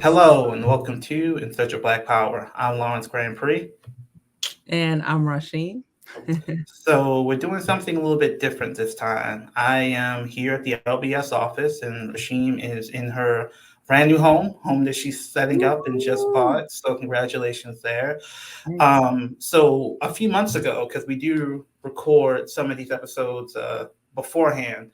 Hello and welcome to Insert Your Black Power. I'm Lawrence Grand Prix. And I'm Rasheem. So we're doing something a little bit different this time. I am here at the LBS office, and Rasheem is in her brand new home that she's setting up and just Woo! bought. So congratulations there. Thanks. So a few months ago, because we do record some of these episodes beforehand,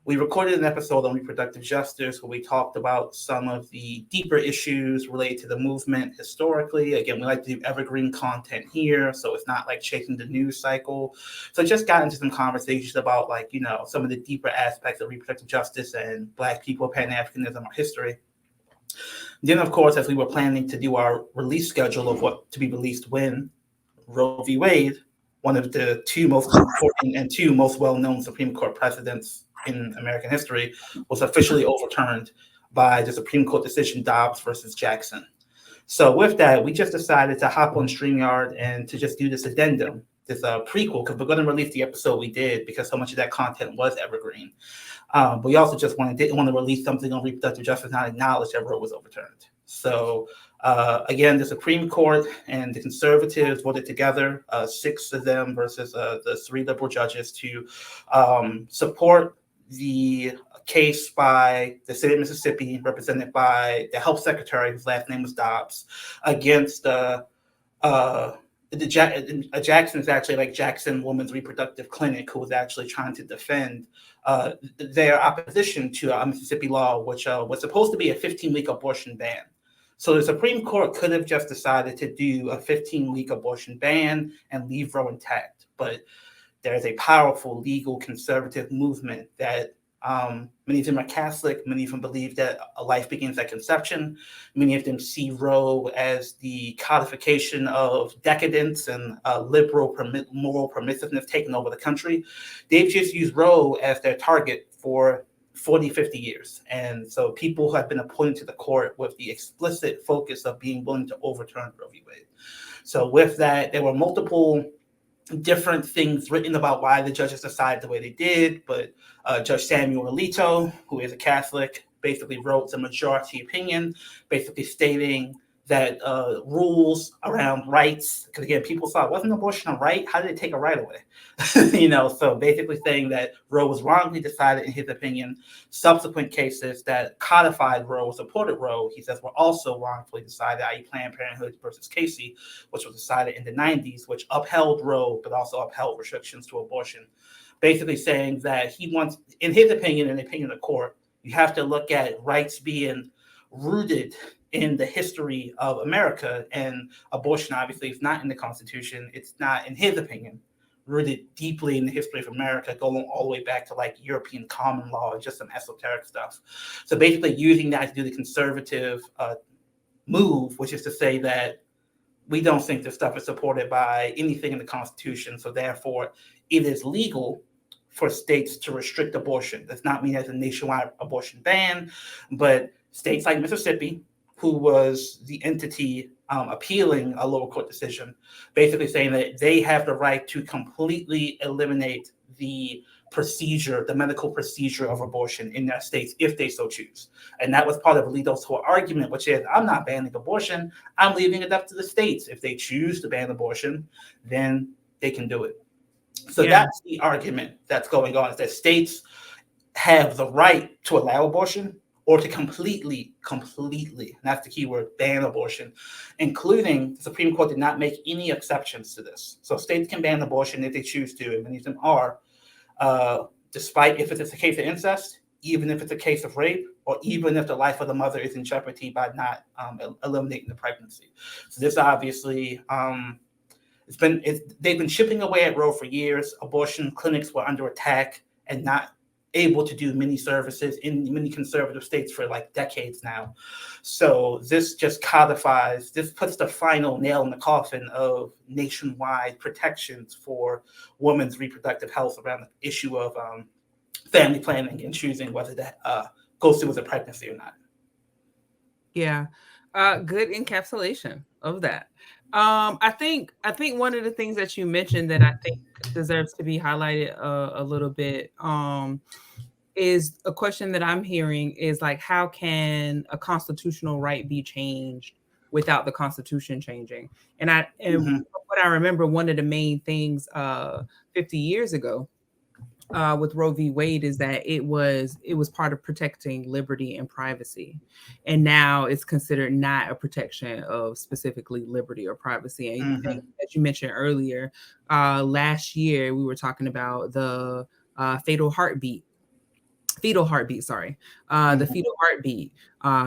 we recorded an episode on reproductive justice where we talked about some of the deeper issues related to the movement historically. Again, we like to do evergreen content here, so it's not like chasing the news cycle. So just got into some conversations about some of the deeper aspects of reproductive justice and Black people, Pan-Africanism, our history. Then, of course, as we were planning to do our release schedule of what to be released when, Roe v. Wade, one of the two most important and two most well-known Supreme Court precedents in American history, was officially overturned by the Supreme Court decision Dobbs versus Jackson. So with that, we just decided to hop on StreamYard and to just do this addendum, this prequel, because we're going to release the episode we did because so much of that content was evergreen. But we also just didn't want to release something on reproductive justice not acknowledge that Roe was overturned. So again, the Supreme Court and the conservatives voted together, 6 of them versus the 3 liberal judges, to support the case by the state of Mississippi, represented by the health secretary, whose last name was Dobbs, against Jackson is actually like Jackson Women's Reproductive Clinic, who was actually trying to defend their opposition to a Mississippi law, which was supposed to be a 15-week abortion ban. So the Supreme Court could have just decided to do a 15-week abortion ban and leave Roe intact. But there's a powerful legal conservative movement that many of them are Catholic. Many of them believe that a life begins at conception. Many of them see Roe as the codification of decadence and liberal moral permissiveness taking over the country. They've just used Roe as their target for 40, 50 years. And so people who have been appointed to the court with the explicit focus of being willing to overturn Roe v. Wade. So with that, there were multiple different things written about why the judges decided the way they did, but Judge Samuel Alito, who is a Catholic, basically wrote a majority opinion, basically stating that rules around rights, because again, people thought, wasn't abortion a right? How did it take a right away? So basically saying that Roe was wrongly decided in his opinion. Subsequent cases that codified Roe, supported Roe, he says, were also wrongfully decided, i.e. Planned Parenthood versus Casey, which was decided in the 90s, which upheld Roe, but also upheld restrictions to abortion. Basically saying that he wants, in his opinion, in the opinion of the court, you have to look at rights being rooted in the history of America, and abortion obviously is not in the Constitution. It's not, in his opinion, rooted deeply in the history of America, going all the way back to like European common law and just some esoteric stuff. So basically using that to do the conservative move, which is to say that we don't think this stuff is supported by anything in the Constitution. So therefore, it is legal for states to restrict abortion. Does not mean there's a nationwide abortion ban, but states like Mississippi, who was the entity appealing a lower court decision, basically saying that they have the right to completely eliminate the procedure, the medical procedure of abortion in their states if they so choose. And that was part of Alito's whole argument, which is, I'm not banning abortion, I'm leaving it up to the states. If they choose to ban abortion, then they can do it. So that's the argument that's going on, is that states have the right to allow abortion or to completely, that's the key word, ban abortion, including the Supreme Court did not make any exceptions to this. So states can ban abortion if they choose to, and many of them are, despite if it's a case of incest, even if it's a case of rape, or even if the life of the mother is in jeopardy by not eliminating the pregnancy. So this obviously, they've been chipping away at Roe for years. Abortion clinics were under attack and not able to do many services in many conservative states for like decades now. So this just codifies, this puts the final nail in the coffin of nationwide protections for women's reproductive health around the issue of family planning and choosing whether that goes through with a pregnancy or not. Yeah, good encapsulation of that. I think one of the things that you mentioned that I think deserves to be highlighted a little bit is a question that I'm hearing is like, how can a constitutional right be changed without the Constitution changing? And Mhm. what I remember, one of the main things 50 years ago with Roe v. Wade is that it was part of protecting liberty and privacy, and now it's considered not a protection of specifically liberty or privacy. And as you mentioned earlier, last year we were talking about the fetal heartbeat, the fetal heartbeat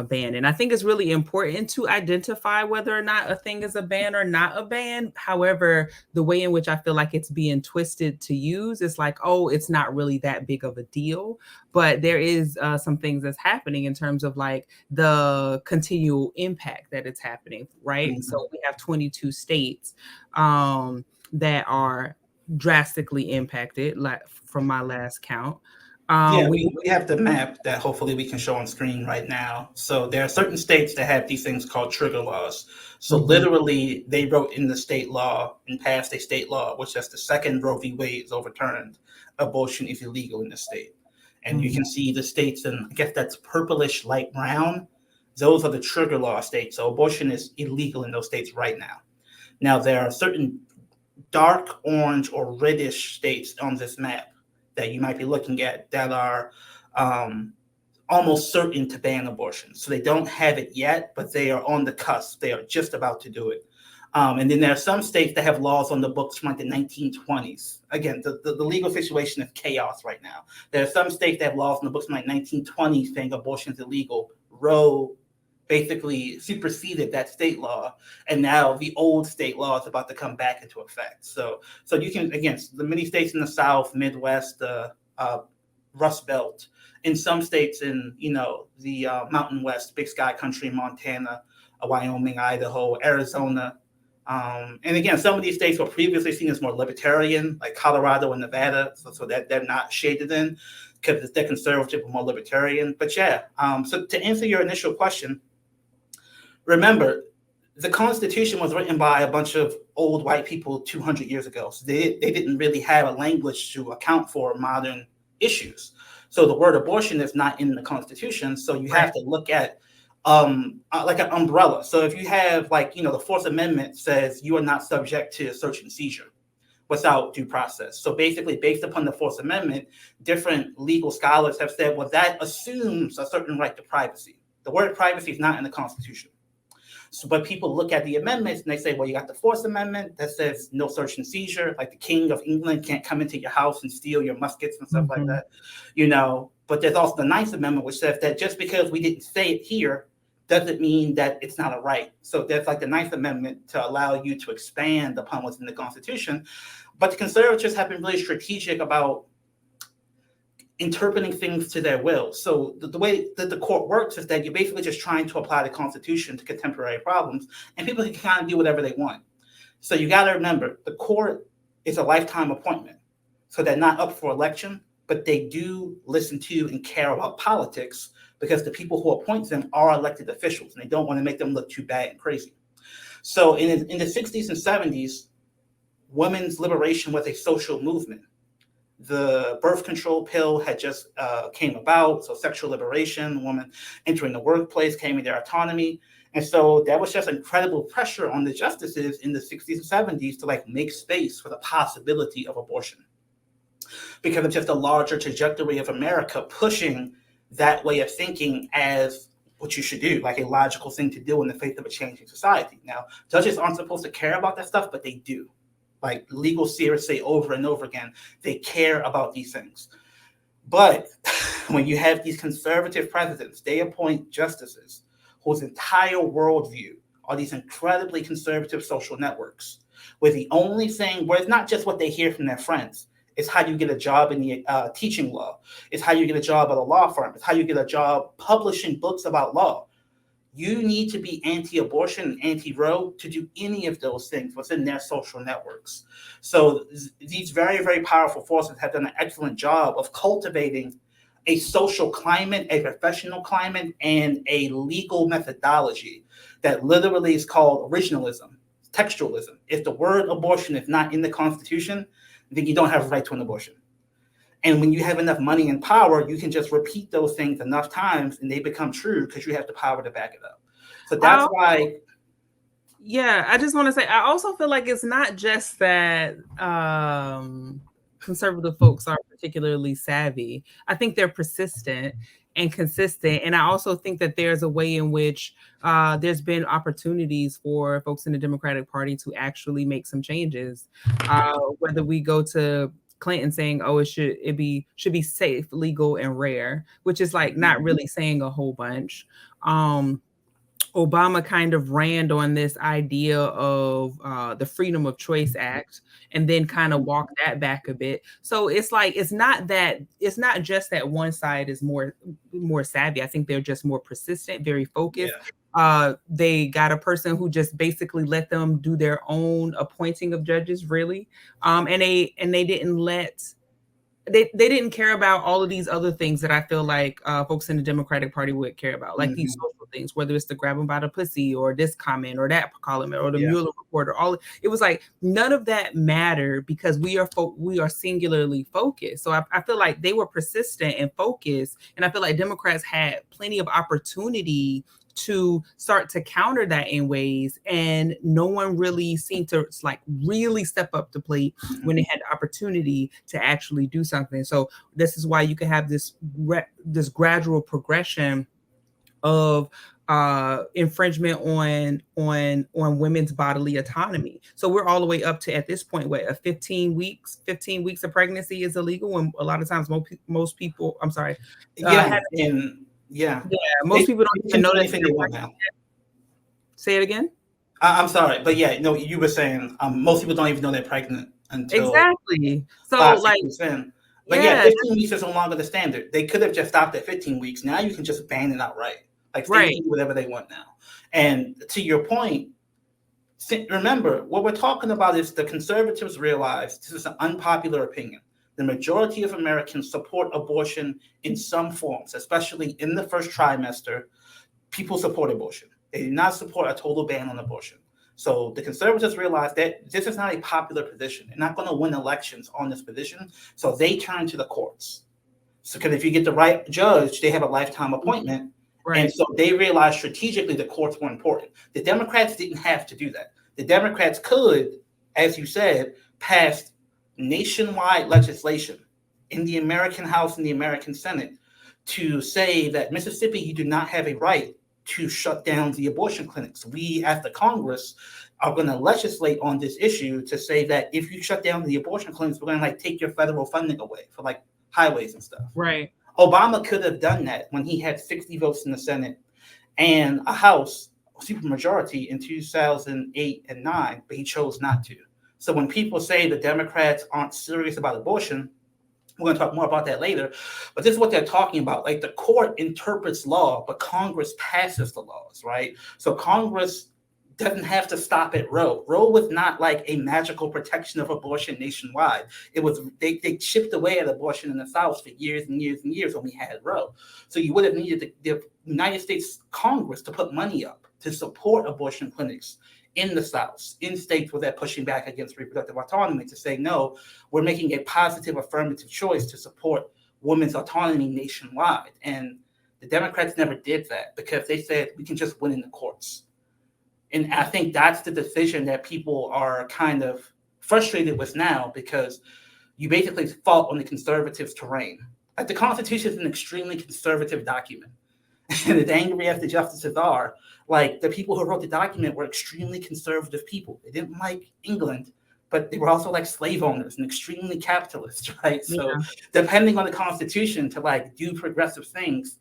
ban. And I think it's really important to identify whether or not a thing is a ban or not a ban. However, the way in which I feel like it's being twisted to use is like, oh, it's not really that big of a deal. But there is some things that's happening in terms of like the continual impact that it's happening, right? So we have 22 states that are drastically impacted, like from my last count. We have the map that hopefully we can show on screen right now. So there are certain states that have these things called trigger laws. So literally, they wrote in the state law and passed a state law, which is the second Roe v. Wade is overturned. Abortion is illegal in the state. And you can see the states, and I guess that's purplish light brown. Those are the trigger law states. So abortion is illegal in those states right now. Now, there are certain dark orange or reddish states on this map that you might be looking at that are almost certain to ban abortion. So they don't have it yet, but they are on the cusp. They are just about to do it. And then there are some states that have laws on the books from like the 1920s. Again, the legal situation is chaos right now. There are some states that have laws on the books from like 1920s saying abortion is illegal. Roe basically superseded that state law, and now the old state law is about to come back into effect. So you can, again, the many states in the South, Midwest, the Rust Belt, in some states in the Mountain West, Big Sky Country, Montana, Wyoming, Idaho, Arizona, and again, some of these states were previously seen as more libertarian, like Colorado and Nevada, so that they're not shaded in because they're conservative or more libertarian. But yeah, so to answer your initial question, remember, the Constitution was written by a bunch of old white people 200 years ago. So they didn't really have a language to account for modern issues. So the word abortion is not in the Constitution. So you have to look at like an umbrella. So if you have the Fourth Amendment says you are not subject to search and seizure without due process. So basically, based upon the Fourth Amendment, different legal scholars have said, well, that assumes a certain right to privacy. The word privacy is not in the Constitution. So, but people look at the amendments and they say, well, you got the Fourth Amendment that says no search and seizure, like the King of England can't come into your house and steal your muskets and stuff like that, But there's also the Ninth Amendment, which says that just because we didn't say it here doesn't mean that it's not a right. So there's like the Ninth Amendment to allow you to expand upon what's in the Constitution. But the conservatives have been really strategic about interpreting things to their will. So the way that the court works is that you're basically just trying to apply the Constitution to contemporary problems, and people can kind of do whatever they want. So you got to remember, the court is a lifetime appointment. So they're not up for election, but they do listen to and care about politics because the people who appoint them are elected officials, and they don't want to make them look too bad and crazy. So in the 60s and 70s, women's liberation was a social movement. The birth control pill had just came about, so sexual liberation, women entering the workplace, claiming their autonomy. And so that was just incredible pressure on the justices in the 60s and 70s to make space for the possibility of abortion. Because of just a larger trajectory of America pushing that way of thinking as what you should do, like a logical thing to do in the face of a changing society. Now, judges aren't supposed to care about that stuff, but they do. Like legal theorists say over and over again, they care about these things. But when you have these conservative presidents, they appoint justices whose entire worldview are these incredibly conservative social networks, where the only thing, where it's not just what they hear from their friends, it's how you get a job in the teaching law, it's how you get a job at a law firm, it's how you get a job publishing books about law. You need to be anti-abortion and anti-Roe to do any of those things within their social networks. So these very, very powerful forces have done an excellent job of cultivating a social climate, a professional climate, and a legal methodology that literally is called originalism, textualism. If the word abortion is not in the Constitution, then you don't have a right to an abortion. And when you have enough money and power, you can just repeat those things enough times and they become true because you have the power to back it up. So that's why. Yeah, I just want to say, I also feel like it's not just that conservative folks are particularly savvy. I think they're persistent and consistent. And I also think that there's a way in which there's been opportunities for folks in the Democratic Party to actually make some changes. Whether we go to Clinton saying, "Oh, it should be safe, legal, and rare," which is like not really saying a whole bunch. Obama kind of ran on this idea of the Freedom of Choice Act and then kind of walked that back a bit. So it's like it's not just that one side is more savvy. I think they're just more persistent, very focused. Yeah. They got a person who just basically let them do their own appointing of judges, really. And they didn't let they didn't care about all of these other things that I feel like folks in the Democratic Party would care about, like these social things, whether it's the grab them by the pussy or this comment or that column or the Mueller report or all. It was like none of that mattered because we are singularly focused. So I feel like they were persistent and focused, and I feel like Democrats had plenty of opportunity to start to counter that in ways, and no one really seemed to like really step up to plate when they had the opportunity to actually do something. So this is why you can have this gradual progression of infringement on women's bodily autonomy. So we're all the way up to, at this point, what, 15 weeks of pregnancy is illegal, when a lot of times most people, I'm sorry, most people don't even know anything they want now. Say it again. I'm sorry, but yeah, no, you were saying most people don't even know they're pregnant until exactly. So like, but yeah, 15 weeks is no longer the standard. They could have just stopped at 15 weeks. Now you can just ban it outright. Like states can do whatever they want now. And to your point, remember what we're talking about is the conservatives realize this is an unpopular opinion. The majority of Americans support abortion in some forms, especially in the first trimester. People support abortion. They do not support a total ban on abortion. So the conservatives realize that this is not a popular position. They're not going to win elections on this position. So they turn to the courts. So because if you get the right judge, they have a lifetime appointment. Right. And so they realized strategically the courts were important. The Democrats didn't have to do that. The Democrats could, as you said, pass nationwide legislation in the American House and the American Senate to say that Mississippi, you do not have a right to shut down the abortion clinics. We, as the Congress, are going to legislate on this issue to say that if you shut down the abortion clinics, we're going to like take your federal funding away for like highways and stuff. Right. Obama could have done that when he had 60 votes in the Senate and a House supermajority in 2008 and 9, but he chose not to. So when people say the Democrats aren't serious about abortion, we're going to talk more about that later, but this is what they're talking about. Like the court interprets law, but Congress passes the laws, right? So Congress doesn't have to stop at Roe. Roe was not like a magical protection of abortion nationwide. It was they chipped away at abortion in the South for years and years and years when we had Roe. So you would have needed the United States Congress to put money up to support abortion clinics in the South, in states where they're pushing back against reproductive autonomy, to say, no, we're making a positive affirmative choice to support women's autonomy nationwide. And the Democrats never did that because they said we can just win in the courts. And I think that's the decision that people are kind of frustrated with now, because you basically fought on the conservatives' terrain. Like the Constitution is an extremely conservative document. And as angry as the justices are, like the people who wrote the document were extremely conservative people. They didn't like England, but they were also like slave owners and extremely capitalist, right? Yeah. So depending on the Constitution to like do progressive things,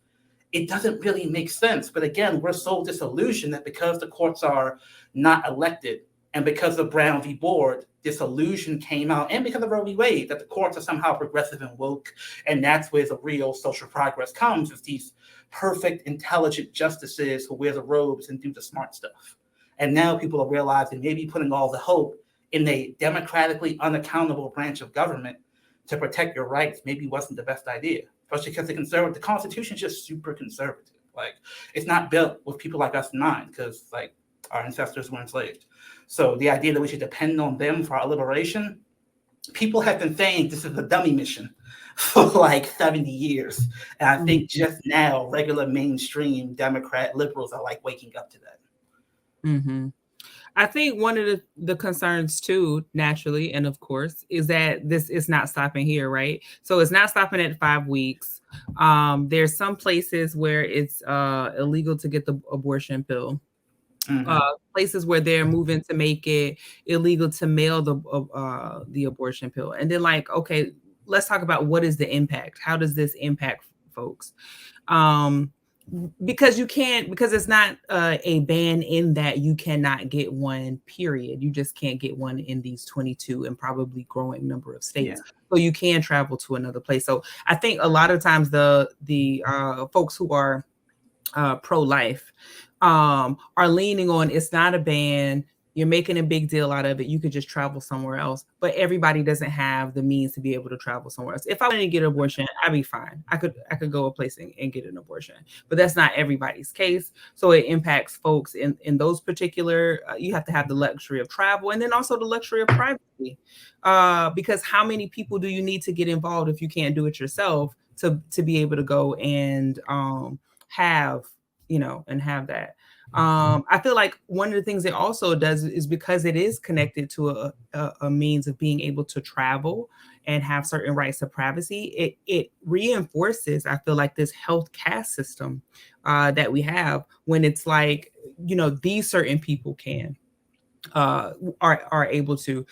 it doesn't really make sense. But again, we're so disillusioned that because the courts are not elected and because of Brown v. Board, this illusion came out, and because of Roe v. Wade, that the courts are somehow progressive and woke. And that's where the real social progress comes, is these perfect, intelligent justices who wear the robes and do the smart stuff. And now people are realizing maybe putting all the hope in a democratically unaccountable branch of government to protect your rights maybe wasn't the best idea. Especially because the Constitution is just super conservative. Like, it's not built with people like us in mind, because like our ancestors were enslaved. So the idea that we should depend on them for our liberation, people have been saying this is a dummy mission for like 70 years. And I think just now, regular mainstream Democrat liberals are like waking up to that. Mm-hmm. I think one of the concerns too, naturally, and of course, is that this is not stopping here, right? So it's not stopping at 5 weeks. There's some places where it's illegal to get the abortion pill. Places where they're moving to make it illegal to mail the abortion pill. And then like, okay, let's talk about what is the impact. How does this impact folks? Because it's not a ban in that you cannot get one, period. You just can't get one in these 22 and probably growing number of states. Yeah. So you can travel to another place. So I think a lot of times the folks who are pro-life are leaning on, it's not a ban. You're making a big deal out of it. You could just travel somewhere else, but everybody doesn't have the means to be able to travel somewhere else. If I wanted to get an abortion, I'd be fine. I could go a place and get an abortion, but that's not everybody's case. So it impacts folks in those particular, you have to have the luxury of travel and then also the luxury of privacy. Because how many people do you need to get involved if you can't do it yourself to be able to go and have that. I feel like one of the things it also does is because it is connected to a means of being able to travel and have certain rights of privacy, it reinforces, I feel like, this health caste system that we have when it's like, these certain people can are able to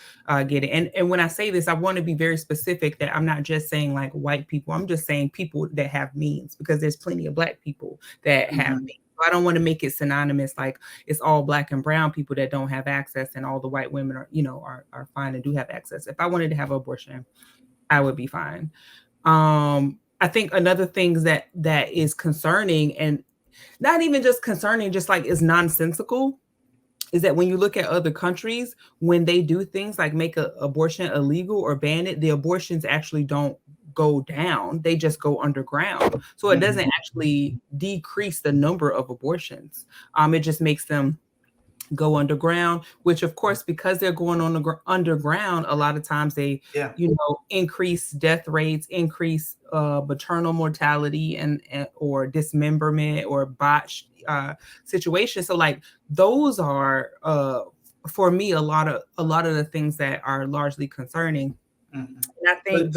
get it. And when I say this, I want to be very specific that I'm not just saying like white people. I'm just saying people that have means, because there's plenty of Black people that have means. So I don't want to make it synonymous like it's all Black and brown people that don't have access and all the white women are fine and do have access. If I wanted to have an abortion, I would be fine. I think another thing that is concerning, and not even just concerning, just like is nonsensical, is that when you look at other countries, when they do things like make an abortion illegal or ban it, the abortions actually don't go down. They just go underground. So it doesn't actually decrease the number of abortions. It just makes them go underground, which of course, because they're going on the underground, a lot of times they, increase death rates, increase maternal mortality and or dismemberment or botched situations. So like those are for me a lot of the things that are largely concerning. And I think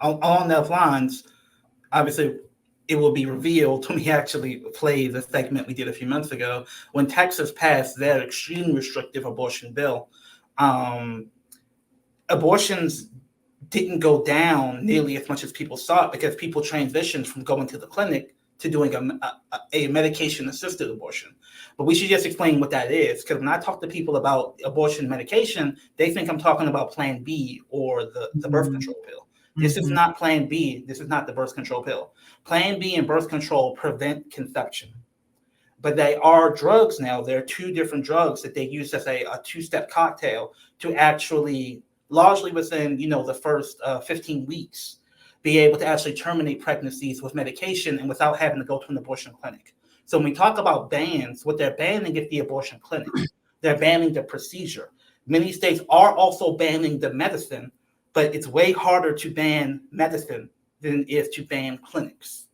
along those lines, obviously it will be revealed when we actually play the segment we did a few months ago when Texas passed their extremely restrictive abortion bill. Abortions didn't go down nearly as much as people thought because people transitioned from going to the clinic to doing a medication-assisted abortion. But we should just explain what that is, because when I talk to people about abortion medication, they think I'm talking about Plan B or the birth control pill. This is not Plan B. This is not the birth control pill. Plan B and birth control prevent conception. But they are drugs now. There are two different drugs that they use as a two-step cocktail to actually, largely within the first 15 weeks, be able to actually terminate pregnancies with medication and without having to go to an abortion clinic. So when we talk about bans, what they're banning is the abortion clinic. They're banning the procedure. Many states are also banning the medicine, but it's way harder to ban medicine than it is to ban clinics,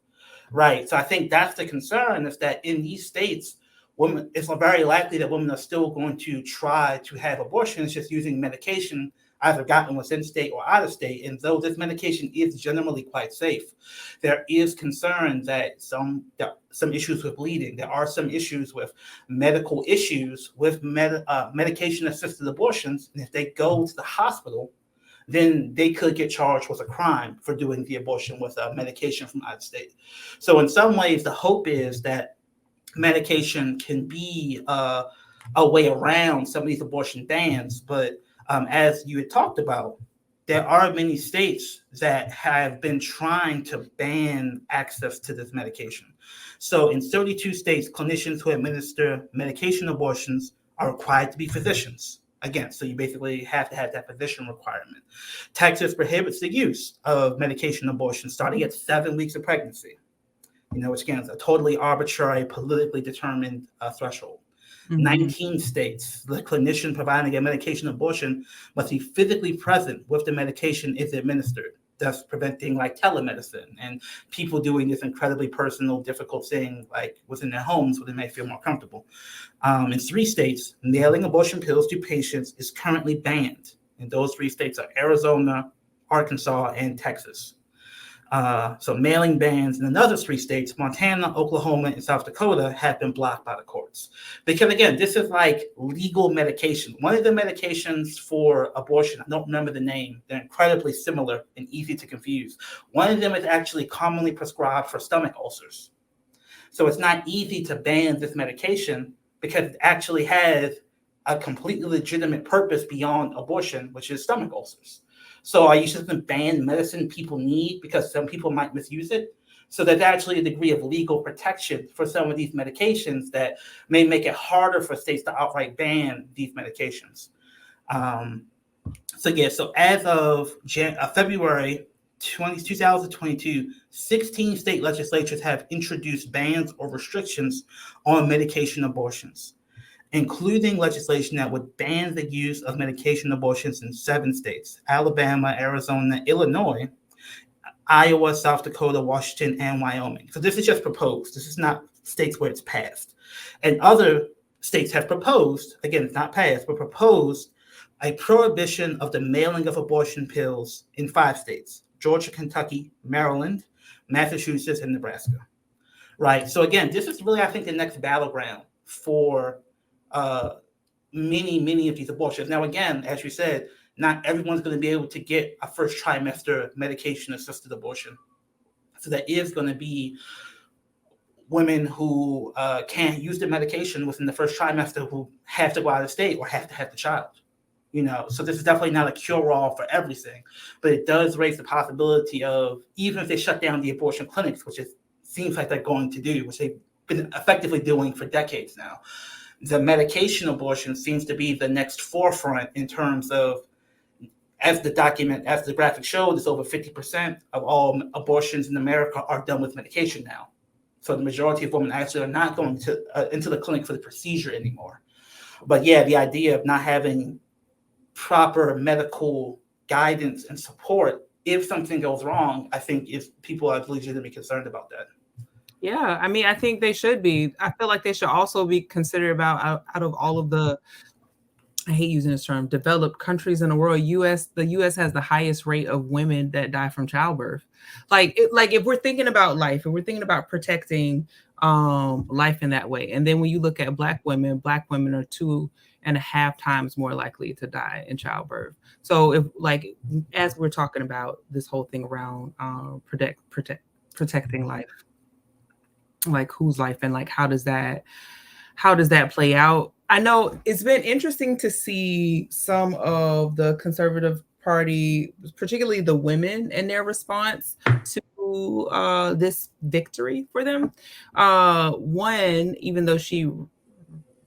right? So I think that's the concern, is that in these states, women, it's very likely that women are still going to try to have abortions just using medication, either gotten within state or out of state. And though this medication is generally quite safe, there is concern that some issues with bleeding. There are some issues with medical issues with medication-assisted abortions. And if they go to the hospital, then they could get charged with a crime for doing the abortion with medication from out of state. So in some ways, the hope is that medication can be a way around some of these abortion bans. But as you had talked about, there are many states that have been trying to ban access to this medication. So in 32 states, clinicians who administer medication abortions are required to be physicians. Again, so you basically have to have that physician requirement. Texas prohibits the use of medication abortion starting at 7 weeks of pregnancy, which again is a totally arbitrary, politically determined threshold. Mhm. 19 states, the clinician providing a medication abortion must be physically present with the medication is administered, thus preventing like telemedicine and people doing this incredibly personal, difficult thing like within their homes where they may feel more comfortable. In 3 states, mailing abortion pills to patients is currently banned. And those 3 states are Arizona, Arkansas, and Texas. So mailing bans in another 3 states, Montana, Oklahoma, and South Dakota, have been blocked by the courts. Because again, this is like legal medication. One of the medications for abortion, I don't remember the name, they're incredibly similar and easy to confuse. One of them is actually commonly prescribed for stomach ulcers. So it's not easy to ban this medication because it actually has a completely legitimate purpose beyond abortion, which is stomach ulcers. So are you just going to ban medicine people need because some people might misuse it? So there's actually a degree of legal protection for some of these medications that may make it harder for states to outright ban these medications. So as of February 2022, 16 state legislatures have introduced bans or restrictions on medication abortions, including legislation that would ban the use of medication abortions in 7 states: Alabama, Arizona, Illinois, Iowa, South Dakota, Washington, and Wyoming. So this is just proposed. This is not states where it's passed. And other states have proposed, again, it's not passed, but proposed a prohibition of the mailing of abortion pills in 5 states: Georgia, Kentucky, Maryland, Massachusetts, and Nebraska. Right. So again, this is really, I think, the next battleground for many of these abortions. Now, again, as you said, not everyone's going to be able to get a first trimester medication-assisted abortion. So there is going to be women who can't use the medication within the first trimester who have to go out of state or have to have the child. So this is definitely not a cure-all for everything, but it does raise the possibility of, even if they shut down the abortion clinics, which it seems like they're going to do, which they've been effectively doing for decades now, the medication abortion seems to be the next forefront in terms of, as the graphic showed, it's over 50% of all abortions in America are done with medication now. So the majority of women actually are not going into the clinic for the procedure anymore. But yeah, the idea of not having proper medical guidance and support if something goes wrong, I think people are legitimately concerned about that. Yeah, I mean, I think they should be. I feel like they should also be considered about out of all of the, I hate using this term, developed countries in the world. The US has the highest rate of women that die from childbirth. Like if we're thinking about life and we're thinking about protecting life in that way, and then when you look at Black women are 2.5 times more likely to die in childbirth. So if as we're talking about this whole thing around protecting life, like whose life, and like how does that play out? I know it's been interesting to see some of the conservative party, particularly the women, and their response to this victory for them. One, even though she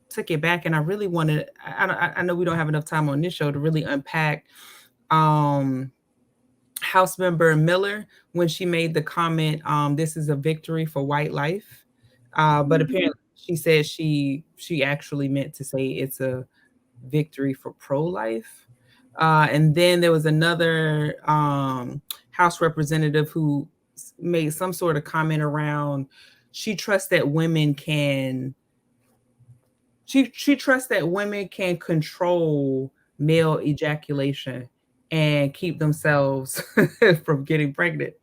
took it back, and I really wanted, I know we don't have enough time on this show to really unpack House Member Miller when she made the comment, this is a victory for white life. But apparently she said she actually meant to say it's a victory for pro-life. And then there was another House representative who made some sort of comment around she trusts that women can control male ejaculation and keep themselves from getting pregnant.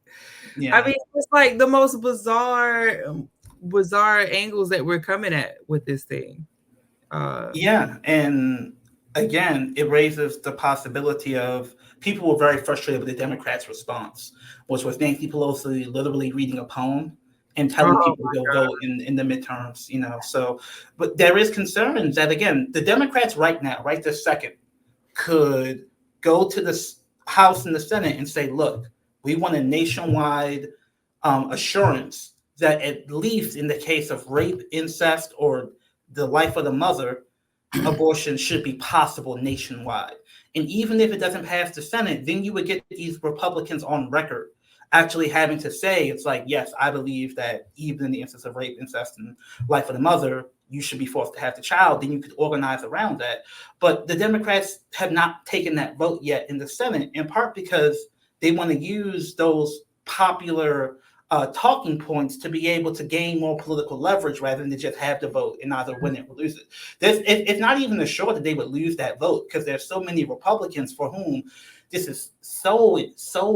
Yeah. I mean, it's like the most bizarre angles that we're coming at with this thing. Yeah, and again, it raises the possibility of, people were very frustrated with the Democrats' response, which was Nancy Pelosi literally reading a poem and telling people to go vote in the midterms. So, but there is concern that, again, the Democrats right now, right this second, could go to the House and the Senate and say, look, we want a nationwide assurance that at least in the case of rape, incest, or the life of the mother, abortion should be possible nationwide. And even if it doesn't pass the Senate, then you would get these Republicans on record actually having to say, it's like, yes, I believe that even in the instance of rape, incest, and life of the mother, you should be forced to have the child, then you could organize around that. But the Democrats have not taken that vote yet in the Senate, in part because they want to use those popular talking points to be able to gain more political leverage rather than to just have the vote and either win it or lose it. It's not even assured that they would lose that vote because there's so many Republicans for whom this is so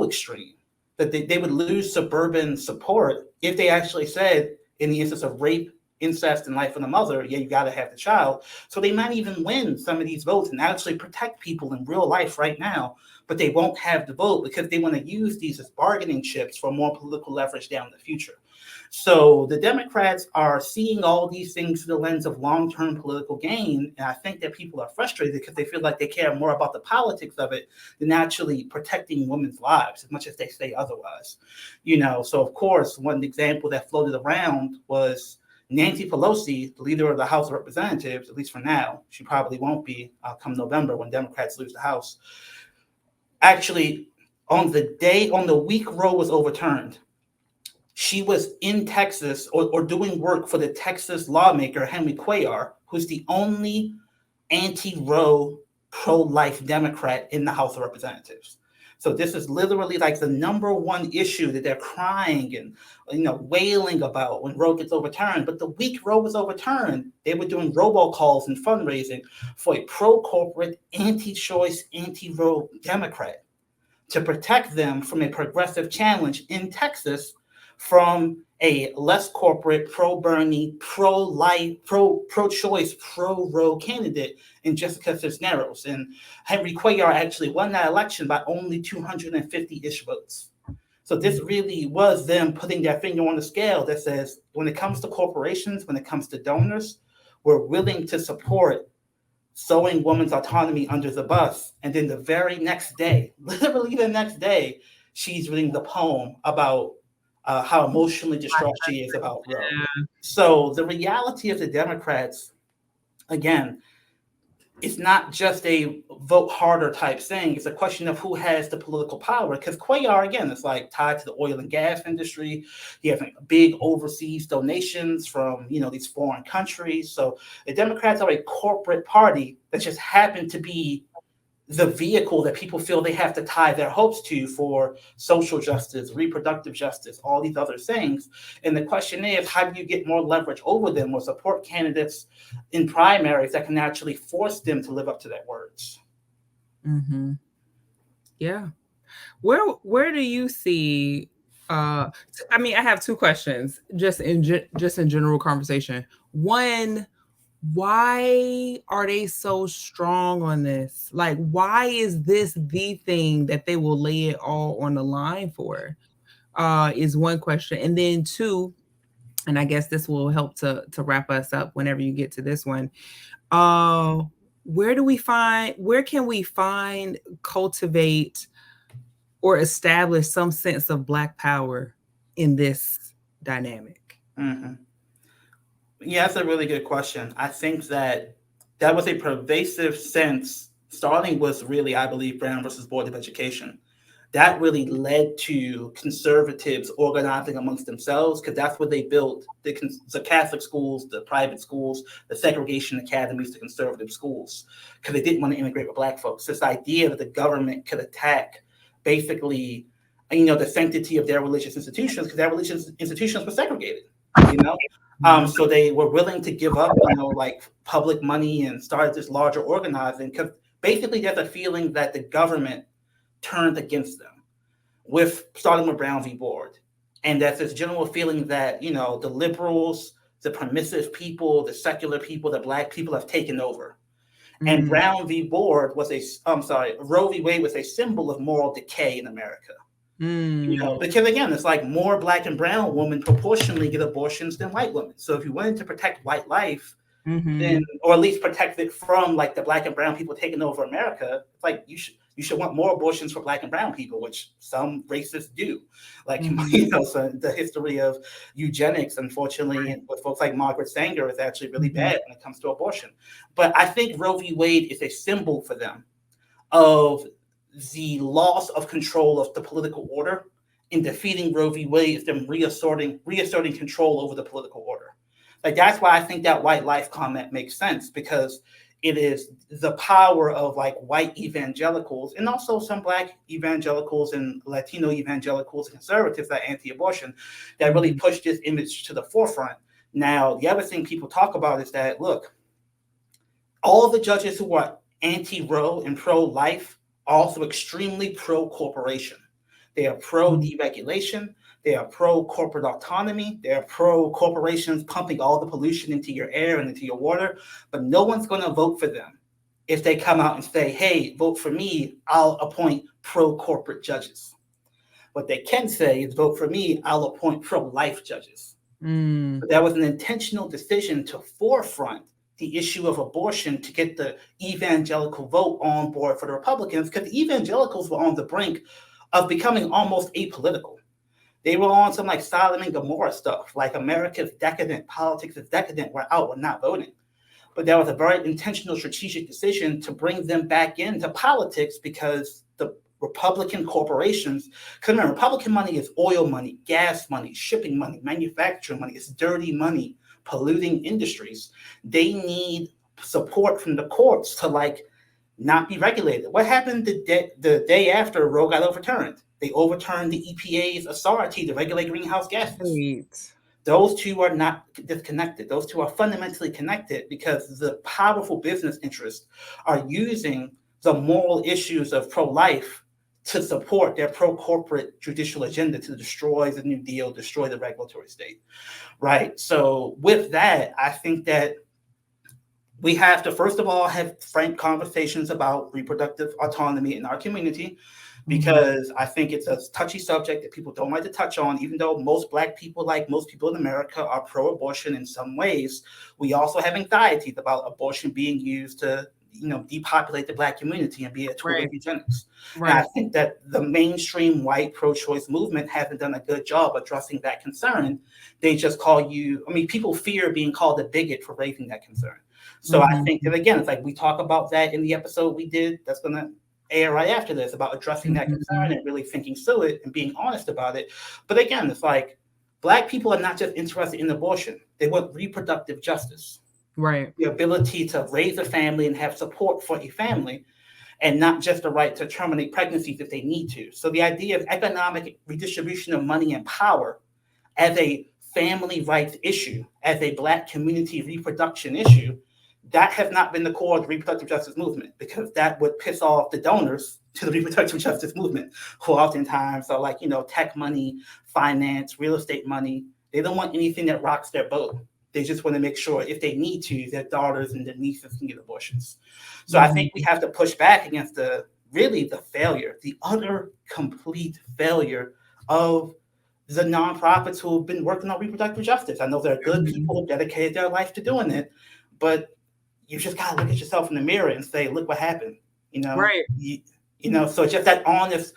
extreme that they would lose suburban support if they actually said, in the instance of rape, incest, and life of the mother, yeah, you got to have the child. So they might even win some of these votes and actually protect people in real life right now, but they won't have the vote because they want to use these as bargaining chips for more political leverage down in the future. So the Democrats are seeing all these things through the lens of long-term political gain. And I think that people are frustrated because they feel like they care more about the politics of it than actually protecting women's lives, as much as they say otherwise. So of course, one example that floated around was Nancy Pelosi, the leader of the House of Representatives, at least for now. She probably won't be come November when Democrats lose the House. Actually, on the week Roe was overturned, she was in Texas or doing work for the Texas lawmaker, Henry Cuellar, who's the only anti-Roe, pro-life Democrat in the House of Representatives. So this is literally like the number one issue that they're crying and wailing about when Roe gets overturned. But the week Roe was overturned, they were doing robocalls and fundraising for a pro-corporate, anti-choice, anti-Roe Democrat to protect them from a progressive challenge in Texas from a less corporate, pro-Bernie, pro-life, pro-choice, pro-Roe candidate in Jessica Cisneros. And Henry Cuellar actually won that election by only 250-ish votes. So this really was them putting their finger on the scale that says, when it comes to corporations, when it comes to donors, we're willing to support sowing women's autonomy under the bus. And then the very next day, literally the next day, she's reading the poem about how emotionally distraught she is about Roe. Yeah. So the reality of the Democrats, again, it's not just a vote harder type thing. It's a question of who has the political power. Because Cuellar, again, is like tied to the oil and gas industry. He has like big overseas donations from these foreign countries. So the Democrats are a corporate party that just happen to be the vehicle that people feel they have to tie their hopes to for social justice, reproductive justice, all these other things. And the question is, how do you get more leverage over them or support candidates in primaries that can actually force them to live up to their words? Mm-hmm. Yeah. Where do you see, I have two questions just in general conversation. One, why are they so strong on this? Like, why is this the thing that they will lay it all on the line for? Is one question. And then two, and I guess this will help to wrap us up whenever you get to this one. Where can we find, cultivate, or establish some sense of Black power in this dynamic? Mm-hmm. Yeah, that's a really good question. I think that was a pervasive sense, starting with really, I believe, Brown versus Board of Education. That really led to conservatives organizing amongst themselves, because that's where they built the Catholic schools, the private schools, the segregation academies, the conservative schools, because they didn't want to integrate with Black folks. This idea that the government could attack basically, the sanctity of their religious institutions, because their religious institutions were segregated, So they were willing to give up, like public money and start this larger organizing, because basically there's a feeling that the government turned against them, starting with Brown v. Board. And there's this general feeling that, the liberals, the permissive people, the secular people, the Black people have taken over. Mm-hmm. And Brown v. Board Roe v. Wade was a symbol of moral decay in America. Because again, it's like more Black and brown women proportionally get abortions than white women. So if you wanted to protect white life, then, or at least protect it from like the Black and brown people taking over America, it's like you should want more abortions for Black and brown people, which some racists do. Like, so the history of eugenics, unfortunately, with folks like Margaret Sanger, is actually really bad when it comes to abortion. But I think Roe v. Wade is a symbol for them of the loss of control of the political order. In defeating Roe v. Wade is them reasserting control over the political order. Like, that's why I think that white life comment makes sense, because it is the power of like white evangelicals and also some black evangelicals and Latino evangelicals and conservatives that are anti-abortion that really push this image to the forefront. Now, the other thing people talk about is that, look, all the judges who are anti-Roe and pro-life are also extremely pro-corporation. They are pro-deregulation. They are pro-corporate autonomy. They are pro-corporations pumping all the pollution into your air and into your water. But no one's going to vote for them if they come out and say, hey, vote for me, I'll appoint pro-corporate judges. What they can say is, vote for me, I'll appoint pro-life judges. But that was an intentional decision to forefront the issue of abortion to get the evangelical vote on board for the Republicans, because the evangelicals were on the brink of becoming almost apolitical. They were on some like Sodom and Gomorrah stuff, like America's decadent, politics is decadent, we're out, we're not voting. But that was a very intentional strategic decision to bring them back into politics, because the Republican corporations, because remember, Republican money is oil money, gas money, shipping money, manufacturing money, it's dirty money, polluting industries. They need support from the courts to like not be regulated. What happened the day after Roe got overturned? They overturned the EPA's authority to regulate greenhouse gases. Right. Those two are not disconnected. Those two are fundamentally connected, because the powerful business interests are using the moral issues of pro-life to support their pro-corporate judicial agenda to destroy the New Deal, destroy the regulatory state, right? So with that, I think that we have to, first of all, have frank conversations about reproductive autonomy in our community, because I think it's a touchy subject that people don't like to touch on, even though most Black people, like most people in America, are pro-abortion in some ways. We also have anxieties about abortion being used to, depopulate the Black community and be a tool of eugenics. Right. And I think that the mainstream white pro-choice movement hasn't done a good job addressing that concern. They just call you, people fear being called a bigot for raising that concern. So I think that, again, it's like we talk about that in the episode we did that's going to air right after this, about addressing that concern and really thinking through it and being honest about it. But again, it's like Black people are not just interested in abortion. They want reproductive justice. Right. The ability to raise a family and have support for a family, and not just the right to terminate pregnancies if they need to. So the idea of economic redistribution of money and power as a family rights issue, as a Black community reproduction issue, that has not been the core of the reproductive justice movement, because that would piss off the donors to the reproductive justice movement, who oftentimes are like, tech money, finance, real estate money. They don't want anything that rocks their boat. They just want to make sure if they need to, their daughters and their nieces can get abortions. So I think we have to push back against the failure, the utter complete failure of the nonprofits who have been working on reproductive justice. I know there are good people who dedicated their life to doing it, but you just gotta look at yourself in the mirror and say, look what happened. Right. So it's just that honest.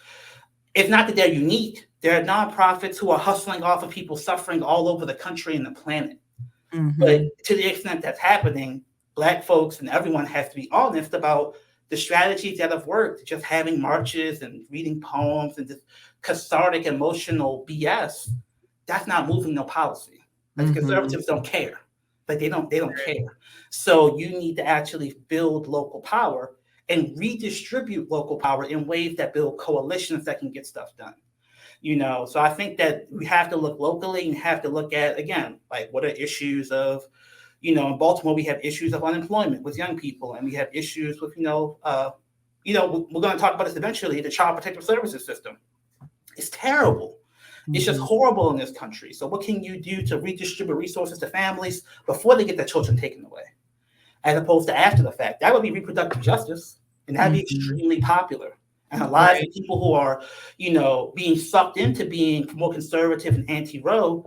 It's not that they're unique. There are nonprofits who are hustling off of people suffering all over the country and the planet. But to the extent that's happening, Black folks and everyone has to be honest about the strategies that have worked. Just having marches and reading poems and just cathartic emotional BS, that's not moving no policy. Like conservatives don't care. Like they don't care. So you need to actually build local power and redistribute local power in ways that build coalitions that can get stuff done. So I think that we have to look locally and have to look at, again, like what are issues of, in Baltimore, we have issues of unemployment with young people, and we have issues with, we're going to talk about this eventually, the child protective services system. It's terrible. It's just horrible in this country. So what can you do to redistribute resources to families before they get their children taken away, as opposed to after the fact? That would be reproductive justice, and that'd be extremely popular. And a lot of people who are, being sucked into being more conservative and anti-Roe,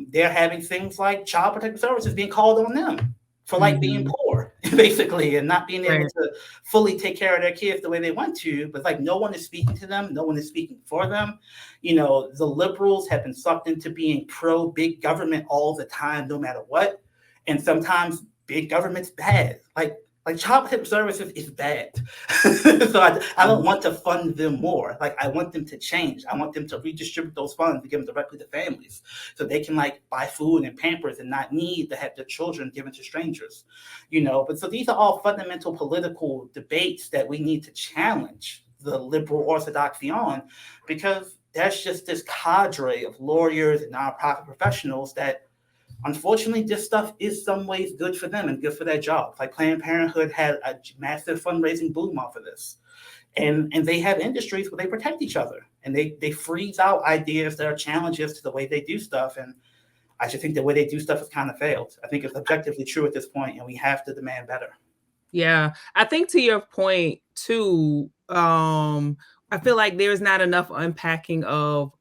they're having things like child protective services being called on them for like being poor, basically, and not being able to fully take care of their kids the way they want to. But like no one is speaking to them, no one is speaking for them. The liberals have been sucked into being pro big government all the time, no matter what. And sometimes big government's bad. Like Like child protective services is bad. So I don't want to fund them more. Like I want them to change. I want them to redistribute those funds and give them directly to families so they can like buy food and Pampers and not need to have their children given to strangers. But so these are all fundamental political debates that we need to challenge the liberal orthodoxy on, because there's just this cadre of lawyers and nonprofit professionals that unfortunately, this stuff is some ways good for them and good for their jobs. Like Planned Parenthood had a massive fundraising boom off of this. And they have industries where they protect each other and they freeze out ideas that are challenges to the way they do stuff. And I just think the way they do stuff has kind of failed. I think it's objectively true at this point, and we have to demand better. Yeah, I think to your point too, I feel like there's not enough unpacking of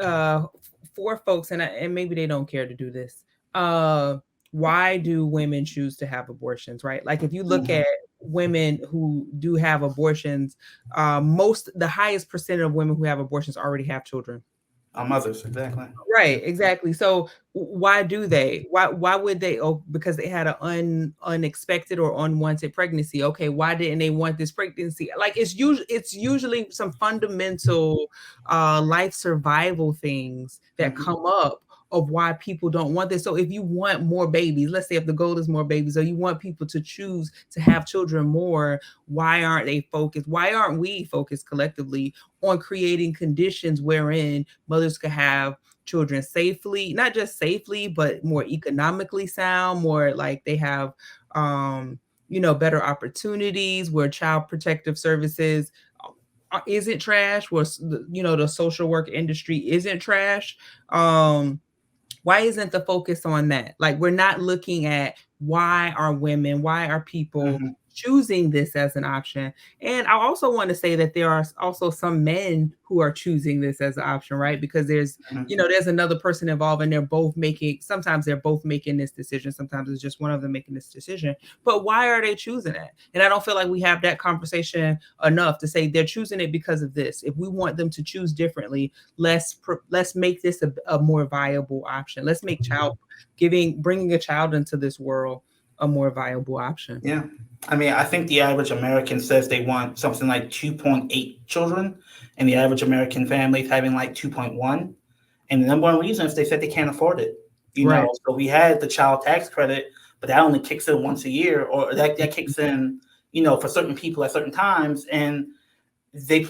uh for folks, and maybe they don't care to do this. Why do women choose to have abortions, right? Like if you look Mhm. at women who do have abortions, the highest percent of women who have abortions already have children. Our mothers, exactly. Right, exactly. So why do they? Why would they? Oh, because they had an unexpected or unwanted pregnancy. Okay, why didn't they want this pregnancy? Like it's usually some fundamental life survival things that Mhm. come up of why people don't want this. So if you want more babies, let's say if the goal is more babies, or you want people to choose to have children more, why aren't they focused? Why aren't we focused collectively on creating conditions wherein mothers could have children safely, not just safely, but more economically sound, more like they have better opportunities, where child protective services isn't trash, where the social work industry isn't trash. Why isn't the focus on that? Like, we're not looking at why are people Mhm. choosing this as an option? And I also want to say that there are also some men who are choosing this as an option, right? Because Mhm. there's another person involved, and sometimes they're both making this decision. Sometimes it's just one of them making this decision. But why are they choosing it? And I don't feel like we have that conversation enough to say they're choosing it because of this. If we want them to choose differently, let's make this a more viable option. Let's make bringing a child into this world a more viable option. Yeah. I mean, I think the average American says they want something like 2.8 children, and the average American family is having like 2.1. And the number one reason is they said they can't afford it. Right. So we had the child tax credit, but that only kicks in once a year, or that kicks in, for certain people at certain times. And they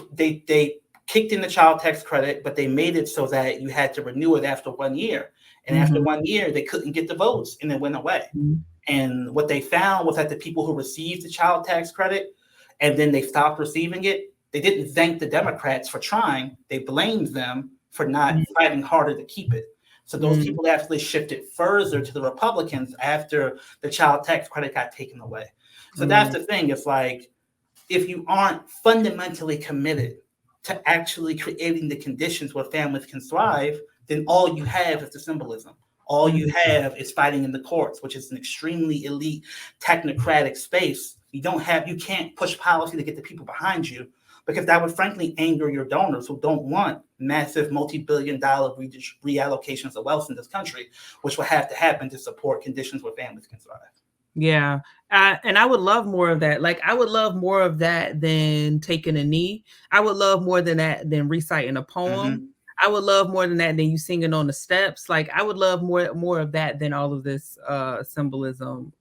kicked in the child tax credit, but they made it so that you had to renew it after 1 year. And after Mhm. 1 year, they couldn't get the votes, and it went away. Mhm. And what they found was that the people who received the child tax credit and then they stopped receiving it, they didn't thank the Democrats for trying. They blamed them for not fighting harder to keep it. So those Mhm. people actually shifted further to the Republicans after the child tax credit got taken away. So that's Mhm. the thing. It's like, if you aren't fundamentally committed to actually creating the conditions where families can thrive, then all you have is the symbolism. All you Mhm. have is fighting in the courts, which is an extremely elite technocratic space. You can't push policy to get the people behind you, because that would frankly anger your donors who don't want massive multi-billion-dollar reallocations of wealth in this country, which will have to happen to support conditions where families can thrive. Yeah. And I would love more of that. Like, I would love more of that than taking a knee. I would love more than that than reciting a poem. Mhm. I would love more than that than you singing on the steps. Like, I would love more of that than all of this symbolism.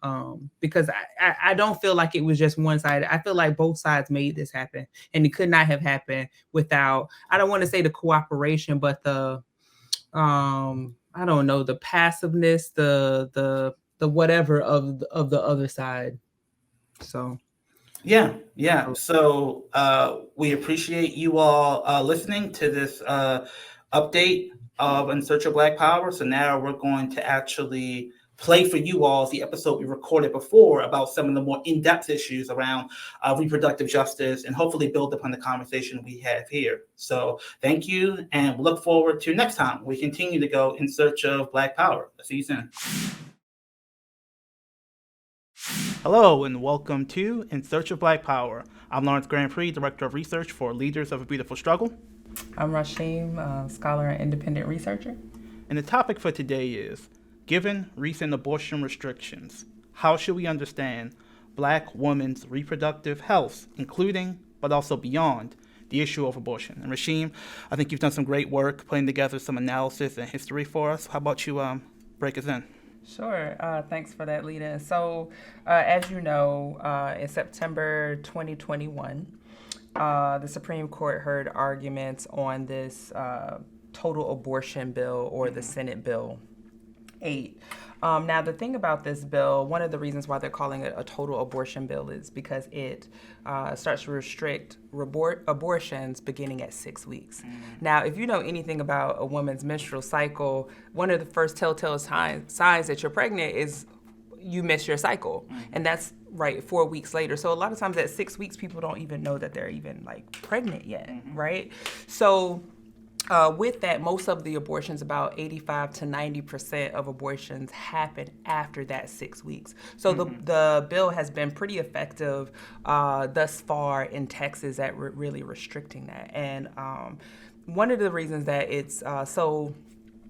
Because I don't feel like it was just one side. I feel like both sides made this happen, and it could not have happened without, I don't want to say the cooperation, but the I don't know, the passiveness, the whatever of the other side. So Yeah, yeah. So we appreciate you all listening to this update of In Search of Black Power. So now we're going to actually play for you all the episode we recorded before about some of the more in-depth issues around reproductive justice, and hopefully build upon the conversation we have here. So thank you, and we look forward to next time we continue to go in search of Black Power. See you soon. Hello, and welcome to In Search of Black Power. I'm Lawrence Grand Prix, Director of Research for Leaders of a Beautiful Struggle. I'm Rasheem, scholar and independent researcher. And the topic for today is, given recent abortion restrictions, how should we understand Black women's reproductive health, including, but also beyond, the issue of abortion. And Rasheem, I think you've done some great work putting together some analysis and history for us. How about you break us in? Sure. Thanks for that, Lita. So, as you know, in September 2021, the Supreme Court heard arguments on this total abortion bill, or the Senate Bill 8. Now, the thing about this bill, one of the reasons why they're calling it a total abortion bill is because it starts to restrict abortions beginning at 6 weeks. Now, if you know anything about a woman's menstrual cycle, one of the first telltale signs that you're pregnant is you miss your cycle. And that's 4 weeks later. So a lot of times at 6 weeks, people don't even know that they're even pregnant yet, right? So with that, most of the abortions, about 85 to 90% of abortions, happen after that 6 weeks. So the bill has been pretty effective thus far in Texas at really restricting that. And one of the reasons that it's so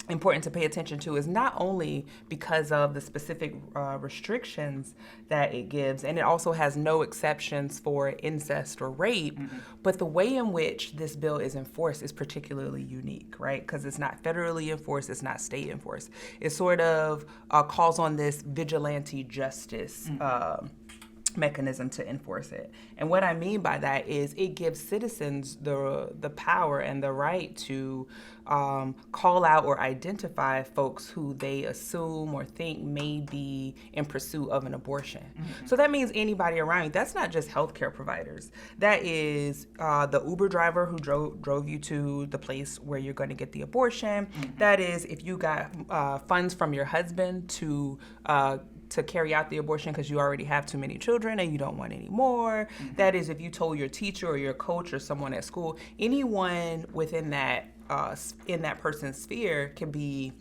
important to pay attention to is not only because of the specific restrictions that it gives, and it also has no exceptions for incest or rape, but the way in which this bill is enforced is particularly unique, right? Because it's not federally enforced, it's not state enforced. It sort of calls on this vigilante justice mechanism to enforce it. And what I mean by that is it gives citizens the power and the right to call out or identify folks who they assume or think may be in pursuit of an abortion. So that means anybody around you. That's not just healthcare providers. That is the Uber driver who drove you to the place where you're going to get the abortion. That is if you got funds from your husband to carry out the abortion because you already have too many children and you don't want any more. That is if you told your teacher or your coach or someone at school. Anyone within that in that person's sphere can be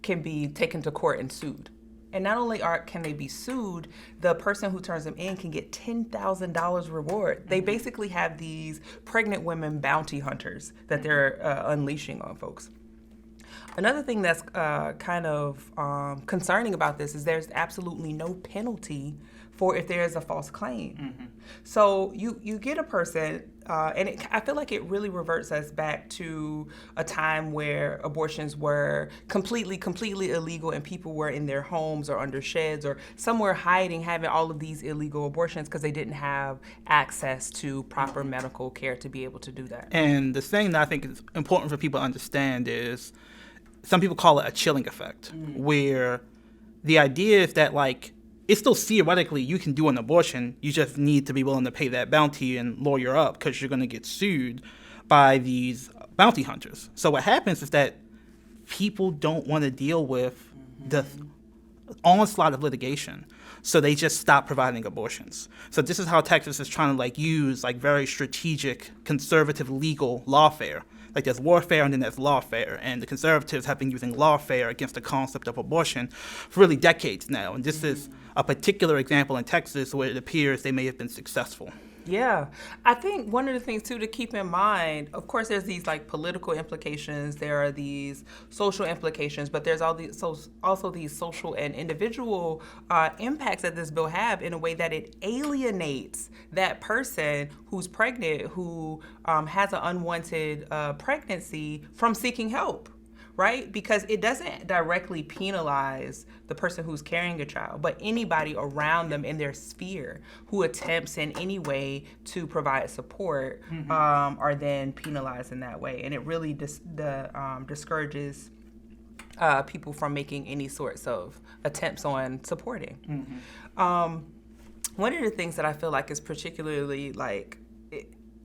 taken to court and sued. And not only can they be sued, the person who turns them in can get $10,000 reward. They basically have these pregnant women bounty hunters that they're unleashing on folks. Another thing that's kind of concerning about this is there's absolutely no penalty for if there is a false claim. So you get a person, and I feel like it really reverts us back to a time where abortions were completely illegal and people were in their homes or under sheds or somewhere hiding, having all of these illegal abortions because they didn't have access to proper medical care to be able to do that. And the thing that I think is important for people to understand is some people call it a chilling effect, where the idea is that it's still theoretically you can do an abortion. You just need to be willing to pay that bounty and lawyer up because you're going to get sued by these bounty hunters. So what happens is that people don't want to deal with the onslaught of litigation. So they just stop providing abortions. So this is how Texas is trying to use very strategic conservative legal lawfare. There's warfare and then there's lawfare, and the conservatives have been using lawfare against the concept of abortion for really decades now. And this is a particular example in Texas where it appears they may have been successful. Yeah. I think one of the things, too, to keep in mind, of course, there's these political implications, there are these social implications, but there's also these social and individual impacts that this bill have in a way that it alienates that person who's pregnant, who has an unwanted pregnancy from seeking help. Right? Because it doesn't directly penalize the person who's carrying a child, but anybody around them in their sphere who attempts in any way to provide support are then penalized in that way. And it really discourages people from making any sorts of attempts on supporting. One of the things that I feel like is particularly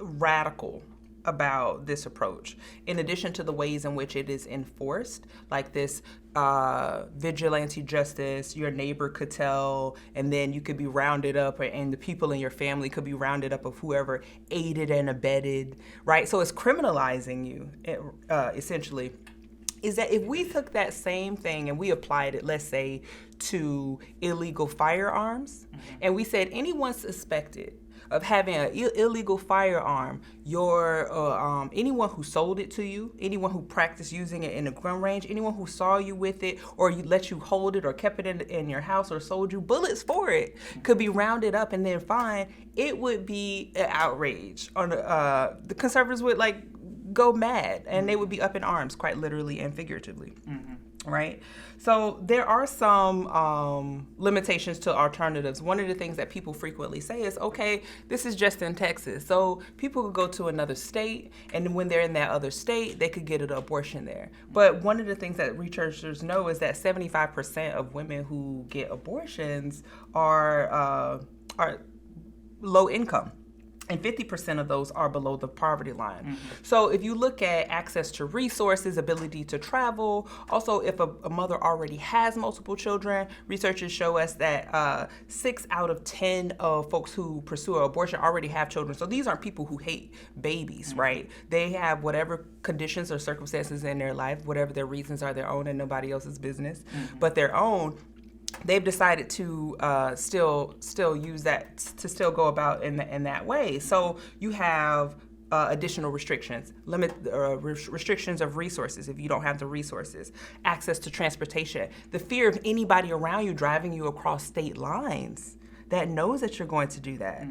radical about this approach, in addition to the ways in which it is enforced, this vigilante justice, your neighbor could tell, and then you could be rounded up, and the people in your family could be rounded up of whoever aided and abetted, right? So it's criminalizing you, essentially. Is that if we took that same thing and we applied it, let's say, to illegal firearms, and we said anyone suspected of having an illegal firearm, anyone who sold it to you, anyone who practiced using it in the gun range, anyone who saw you with it, or you let you hold it or kept it in your house or sold you bullets for it, could be rounded up and then fined. It would be an outrage. The conservatives would go mad, and they would be up in arms, quite literally and figuratively. Right? So there are some limitations to alternatives. One of the things that people frequently say is, okay, this is just in Texas. So people could go to another state, and when they're in that other state, they could get an abortion there. But one of the things that researchers know is that 75% of women who get abortions are low income. And 50% of those are below the poverty line. So if you look at access to resources, ability to travel, also if a mother already has multiple children, researchers show us that 6 out of 10 of folks who pursue an abortion already have children. So these aren't people who hate babies, right? They have whatever conditions or circumstances in their life, whatever their reasons are, their own and nobody else's business, but their own. They've decided to still use that, to still go about in that way. So you have additional restrictions, restrictions of resources if you don't have the resources, access to transportation, the fear of anybody around you driving you across state lines that knows that you're going to do that.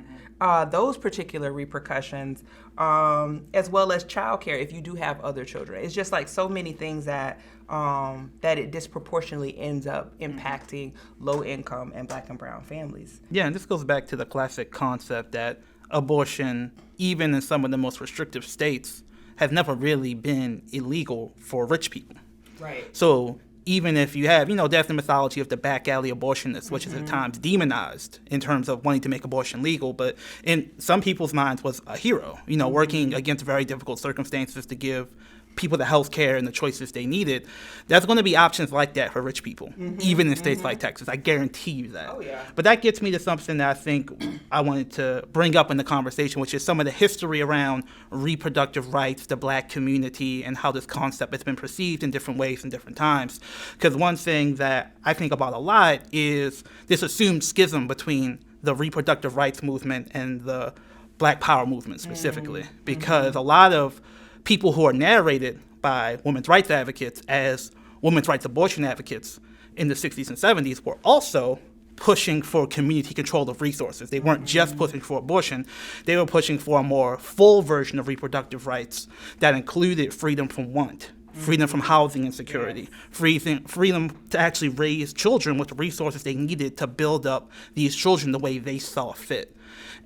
Those particular repercussions, as well as childcare if you do have other children. It's just like so many things that it disproportionately ends up impacting low income and Black and brown families. Yeah, and this goes back to the classic concept that abortion, even in some of the most restrictive states, has never really been illegal for rich people. Right. So even if you have, there's the mythology of the back alley abortionist, which is at times demonized in terms of wanting to make abortion legal, but in some people's minds was a hero, working against very difficult circumstances to give people the health care and the choices they needed. There's going to be options like that for rich people, even in states like Texas. I guarantee you that. Oh, yeah. But that gets me to something that I think I wanted to bring up in the conversation, which is some of the history around reproductive rights, the Black community, and how this concept has been perceived in different ways in different times. Because one thing that I think about a lot is this assumed schism between the reproductive rights movement and the Black power movement specifically. Because a lot of people who are narrated by women's rights advocates as women's rights abortion advocates in the 60s and 70s were also pushing for community control of resources. They weren't just pushing for abortion. They were pushing for a more full version of reproductive rights that included freedom from want, freedom from housing insecurity, freedom to actually raise children with the resources they needed to build up these children the way they saw fit.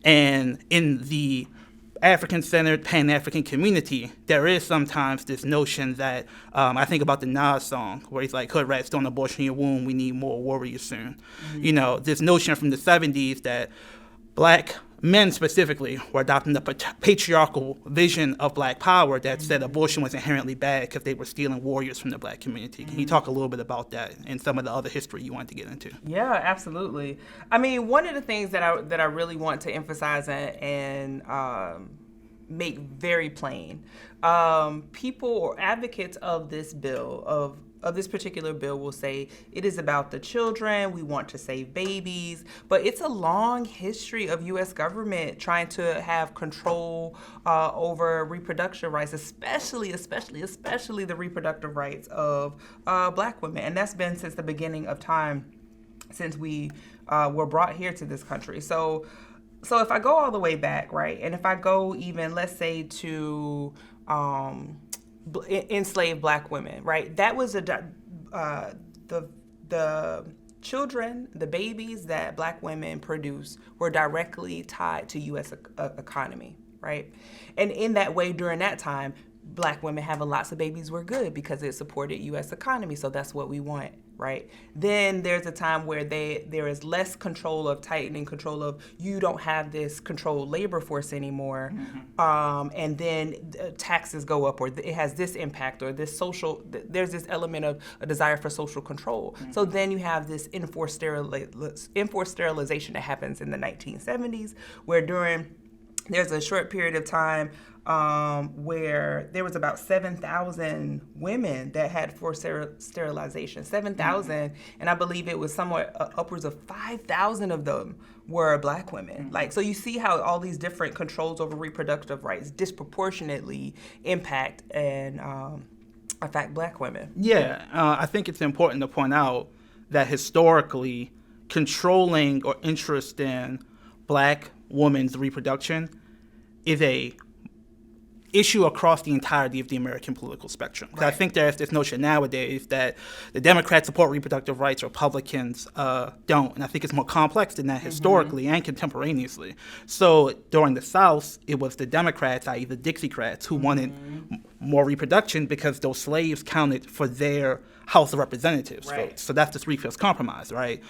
And in the African-centered, Pan-African community, there is sometimes this notion that, I think about the Nas song, where he's like, hood rats don't abortion your womb, we need more warriors soon. This notion from the 70s that Black men specifically were adopting the patriarchal vision of Black power that said abortion was inherently bad because they were stealing warriors from the Black community. Can you talk a little bit about that and some of the other history you wanted to get into? Yeah, absolutely. I mean, one of the things that I really want to emphasize and make very plain, people or advocates of this bill, of this particular bill, will say it is about the children, we want to save babies, but it's a long history of U.S. government trying to have control over reproduction rights, especially the reproductive rights of Black women. And that's been since the beginning of time, since we were brought here to this country. So if I go all the way back, right, and if I go even, let's say, to enslaved Black women, right? That was the children, the babies that Black women produced were directly tied to U.S. economy, right? And in that way, during that time, Black women having lots of babies were good because it supported U.S. economy. So that's what we want, right? Then there's a time where there is less control of tightening control of, you don't have this controlled labor force anymore. And then taxes go up, or it has this impact, or this there's this element of a desire for social control. So then you have this enforced sterilization that happens in the 1970s, where there's a short period of time where there was about 7,000 women that had forced sterilization. 7,000, and I believe it was somewhere upwards of 5,000 of them were Black women. Like, so you see how all these different controls over reproductive rights disproportionately impact and affect Black women. Yeah, I think it's important to point out that historically, controlling or interest in Black women's reproduction is a issue across the entirety of the American political spectrum. Right. I think there's this notion nowadays that the Democrats support reproductive rights, Republicans don't. And I think it's more complex than that historically and contemporaneously. So during the South, it was the Democrats, i.e. the Dixiecrats, who wanted more reproduction because those slaves counted for their House of Representatives votes. So that's the Three-Fifths Compromise, right?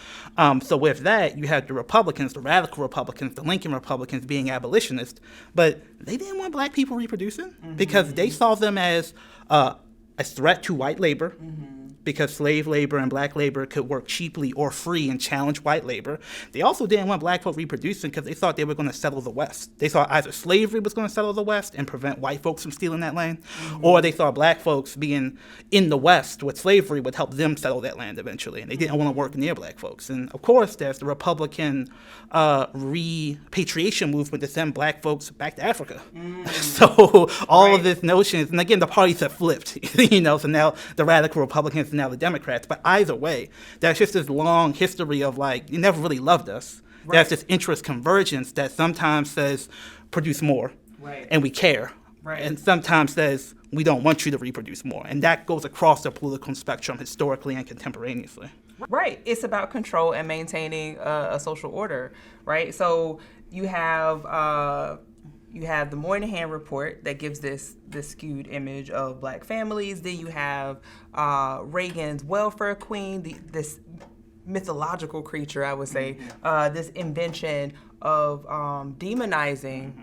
So with that, you had the Republicans, the radical Republicans, the Lincoln Republicans being abolitionists, but they didn't want Black people reproducing because they saw them as a threat to white labor, because slave labor and Black labor could work cheaply or free and challenge white labor. They also didn't want Black folk reproducing because they thought they were going to settle the West. They thought either slavery was going to settle the West and prevent white folks from stealing that land, or they thought Black folks being in the West with slavery would help them settle that land eventually, and they didn't want to work near Black folks. And of course, there's the Republican repatriation movement to send Black folks back to Africa. So all of this notions, and again, the parties have flipped, so now the radical Republicans and now the Democrats. But either way, there's just this long history of you never really loved us. Right. There's this interest convergence that sometimes says produce more, and we care, and sometimes says we don't want you to reproduce more, and that goes across the political spectrum historically and contemporaneously. Right. It's about control and maintaining a social order, right? So you have the Moynihan Report that gives this skewed image of Black families. Then you have Reagan's welfare queen, this mythological creature, I would say, this invention of demonizing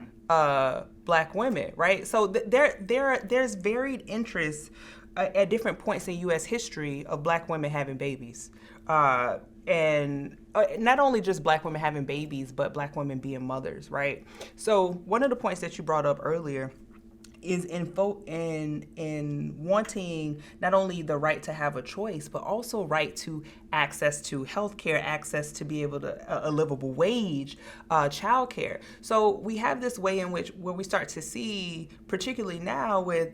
Black women, right? So there's varied interests at different points in U.S. history of Black women having babies. And not only just Black women having babies, but Black women being mothers, right? So one of the points that you brought up earlier is in wanting not only the right to have a choice, but also right to access to healthcare, access to be able to a livable wage, childcare. So we have this way in which where we start to see, particularly now with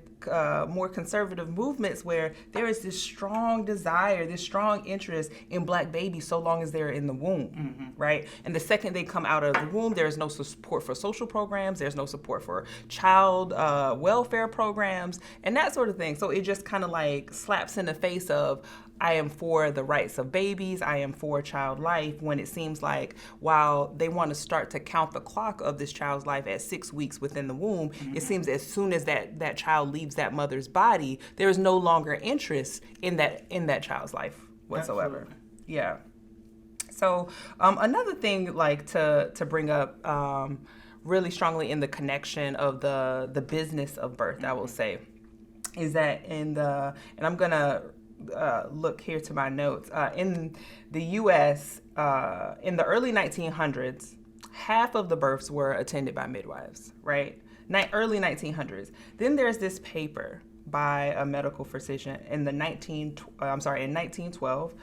more conservative movements, where there is this strong desire, this strong interest in Black babies so long as they're in the womb, right? And the second they come out of the womb, there's no support for social programs, there's no support for child welfare programs, and that sort of thing. So it just kind of slaps in the face of, I am for the rights of babies, I am for child life, when it seems like while they want to start to count the clock of this child's life at 6 weeks within the womb, it seems as soon as that child leaves that mother's body, there is no longer interest in that child's life whatsoever. Absolutely. Yeah. So another thing to bring up really strongly in the connection of the business of birth, I will say, is that and I'm gonna look here to my notes. In the U.S., in the early 1900s, half of the births were attended by midwives, right? Early 1900s. Then there's this paper by a medical physician in 1912,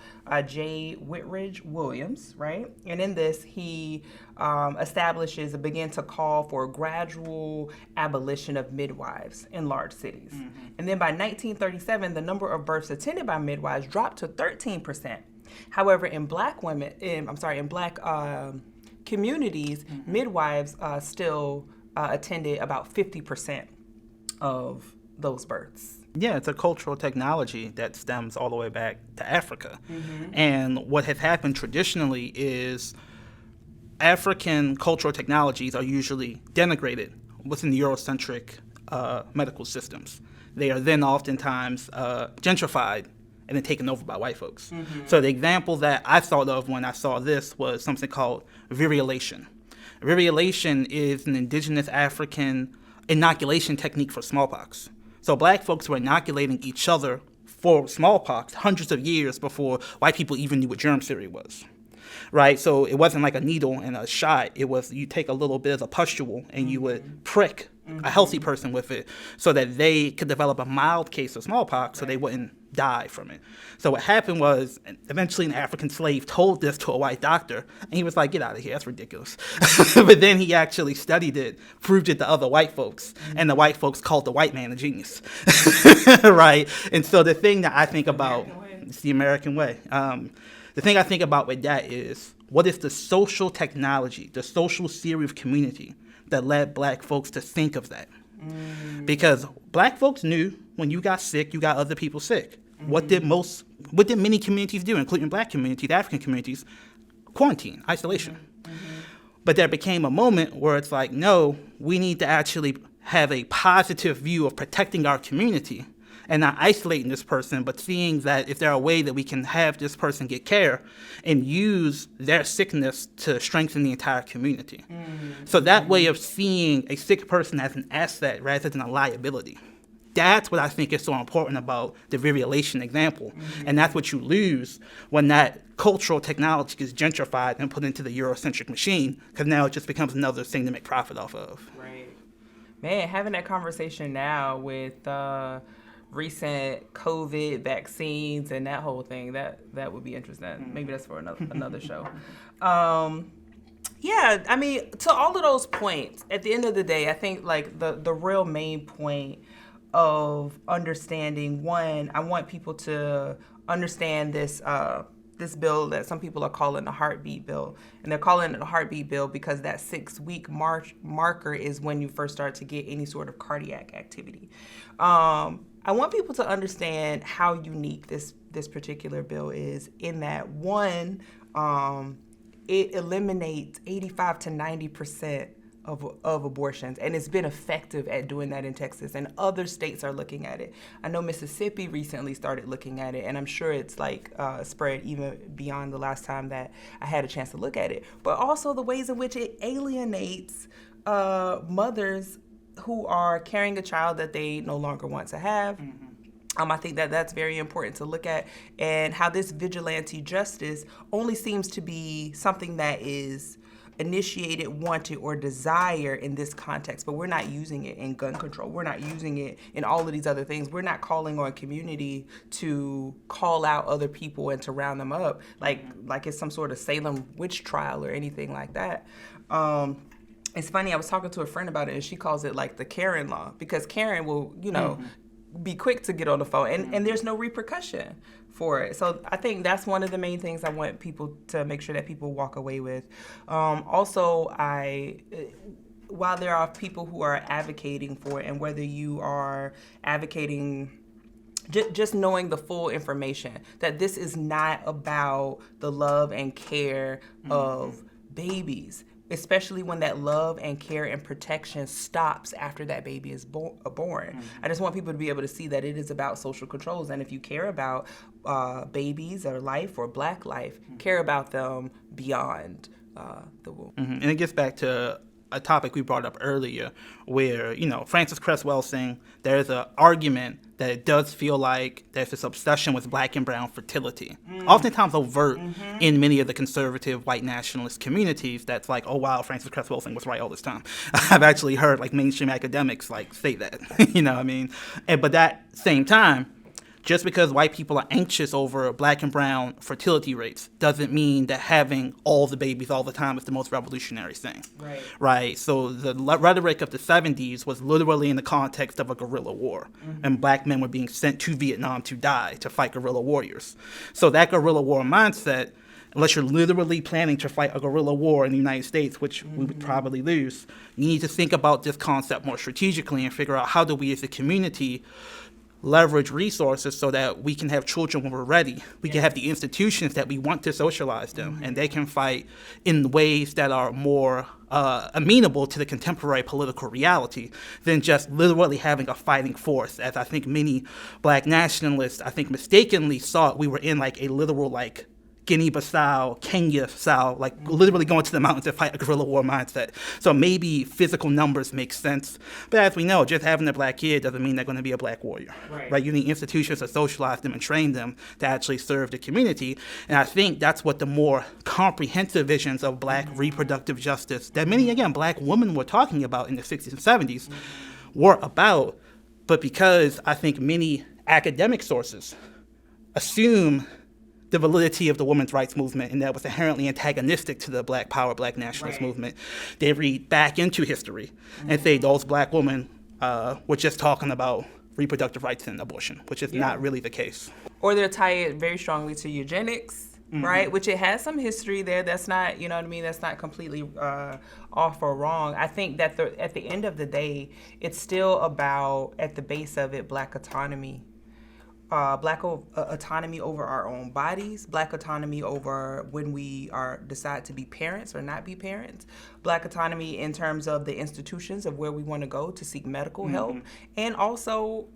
J. Whitridge Williams, right? And in this, he began to call for a gradual abolition of midwives in large cities. And then by 1937, the number of births attended by midwives dropped to 13%. However, in Black communities, midwives still attended about 50% of those births. Yeah, it's a cultural technology that stems all the way back to Africa. And what has happened traditionally is African cultural technologies are usually denigrated within the Eurocentric medical systems. They are then oftentimes gentrified and then taken over by white folks. So the example that I thought of when I saw this was something called virulation. Virulation is an indigenous African inoculation technique for smallpox. So Black folks were inoculating each other for smallpox hundreds of years before white people even knew what germ theory was, right? So it wasn't like a needle and a shot. It was you take a little bit of a pustule and you would prick a healthy person with it, so that they could develop a mild case of smallpox so they wouldn't die from it. So what happened was, eventually an African slave told this to a white doctor, and he was like, get out of here, that's ridiculous. But then he actually studied it, proved it to other white folks, and the white folks called the white man a genius. Right? And so the thing that I think about, it's the American way. The thing I think about with that is, what is the social technology, the social theory of community that led black folks to think of that? Because black folks knew when you got sick, you got other people sick. What did many communities do, including black communities, African communities? Quarantine, isolation. But there became a moment where it's like, no, we need to actually have a positive view of protecting our community and not isolating this person, but seeing that if there are a way that we can have this person get care and use their sickness to strengthen the entire community. So that way of seeing a sick person as an asset rather than a liability. That's what I think is so important about the virulation example. And that's what you lose when that cultural technology is gentrified and put into the Eurocentric machine, because now it just becomes another thing to make profit off of. Right. Man, having that conversation now with recent COVID vaccines and that whole thing, that would be interesting. Maybe that's for another show. Yeah, I mean, to all of those points, at the end of the day, I think like the real main point of understanding, one, I want people to understand this this bill that some people are calling the heartbeat bill. And they're calling it a heartbeat bill because that 6-week marker is when you first start to get any sort of cardiac activity. I want people to understand how unique this particular bill is, in that, one, it eliminates 85 to 90% of abortions, and it's been effective at doing that in Texas, and other states are looking at it. I know Mississippi recently started looking at it, and I'm sure it's like spread even beyond the last time that I had a chance to look at it. But also the ways in which it alienates mothers who are carrying a child that they no longer want to have. I think that that's very important to look at, and how this vigilante justice only seems to be something that is initiated, wanted, or desire in this context, but we're not using it in gun control. We're not using it in all of these other things. We're not calling on community to call out other people and to round them up like it's some sort of Salem witch trial or anything like that. It's funny, I was talking to a friend about it, and she calls it like the Karen law, because Karen will, be quick to get on the phone, and there's no repercussion for it. So I think that's one of the main things I want people to make sure that people walk away with. Also, while there are people who are advocating for it, and whether you are advocating just knowing the full information, that this is not about the love and care of babies, especially when that love and care and protection stops after that baby is born. I just want people to be able to see that it is about social controls. And if you care about babies or life or Black life, care about them beyond the womb. And it gets back to a topic we brought up earlier where, Frances Cress Welsing, there's an argument that it does feel like there's this obsession with Black and brown fertility. Oftentimes overt in many of the conservative white nationalist communities. That's like, oh wow, Frances Cress Welsing was right all this time. I've actually heard like mainstream academics like say that, you know what I mean? But that same time, just because white people are anxious over Black and brown fertility rates doesn't mean that having all the babies all the time is the most revolutionary thing. Right? So the rhetoric of the 70s was literally in the context of a guerrilla war. And Black men were being sent to Vietnam to die, to fight guerrilla warriors. So that guerrilla war mindset, unless you're literally planning to fight a guerrilla war in the United States, which we would probably lose, you need to think about this concept more strategically and figure out, how do we as a community leverage resources so that we can have children when we're ready. We can have the institutions that we want to socialize them, and they can fight in ways that are more amenable to the contemporary political reality than just literally having a fighting force, as I think many Black nationalists, mistakenly thought we were in like a literal like Guinea-Bissau, Kenya-style, like literally going to the mountains to fight a guerrilla war mindset. So maybe physical numbers make sense. But as we know, just having a black kid doesn't mean they're going to be a black warrior. Right? You need institutions to socialize them and train them to actually serve the community. And I think that's what the more comprehensive visions of black reproductive justice that many, again, black women were talking about in the 60s and 70s were about. But because I think many academic sources assume the validity of the women's rights movement, and that was inherently antagonistic to the Black Power, Black nationalist movement. They read back into history and say those black women were just talking about reproductive rights and abortion, which is not really the case. Or they're tied very strongly to eugenics, right? Which it has some history there. That's not, you know what I mean? That's not completely off or wrong. I think that at the end of the day, it's still about, at the base of it, black autonomy. Black autonomy over our own bodies, black autonomy over when we decide to be parents or not be parents, black autonomy in terms of the institutions of where we want to go to seek medical help, and also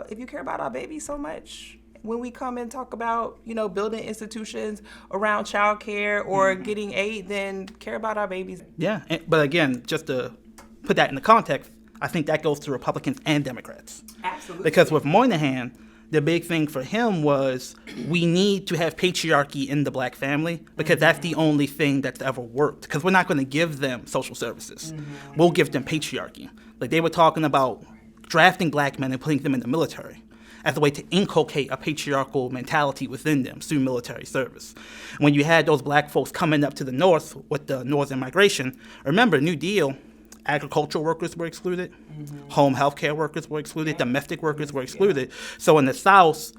if you care about our babies so much, when we come and talk about, you know, building institutions around childcare or getting aid, then care about our babies. Yeah, but again, just to put that in the context, I think that goes to Republicans and Democrats. Absolutely. Because with Moynihan, the big thing for him was we need to have patriarchy in the black family because that's the only thing that's ever worked. Because we're not going to give them social services. We'll give them patriarchy. Like they were talking about drafting black men and putting them in the military as a way to inculcate a patriarchal mentality within them through military service. When you had those black folks coming up to the north with the northern migration, remember, New Deal, agricultural workers were excluded, home health care workers were excluded, domestic workers were excluded. So in the South,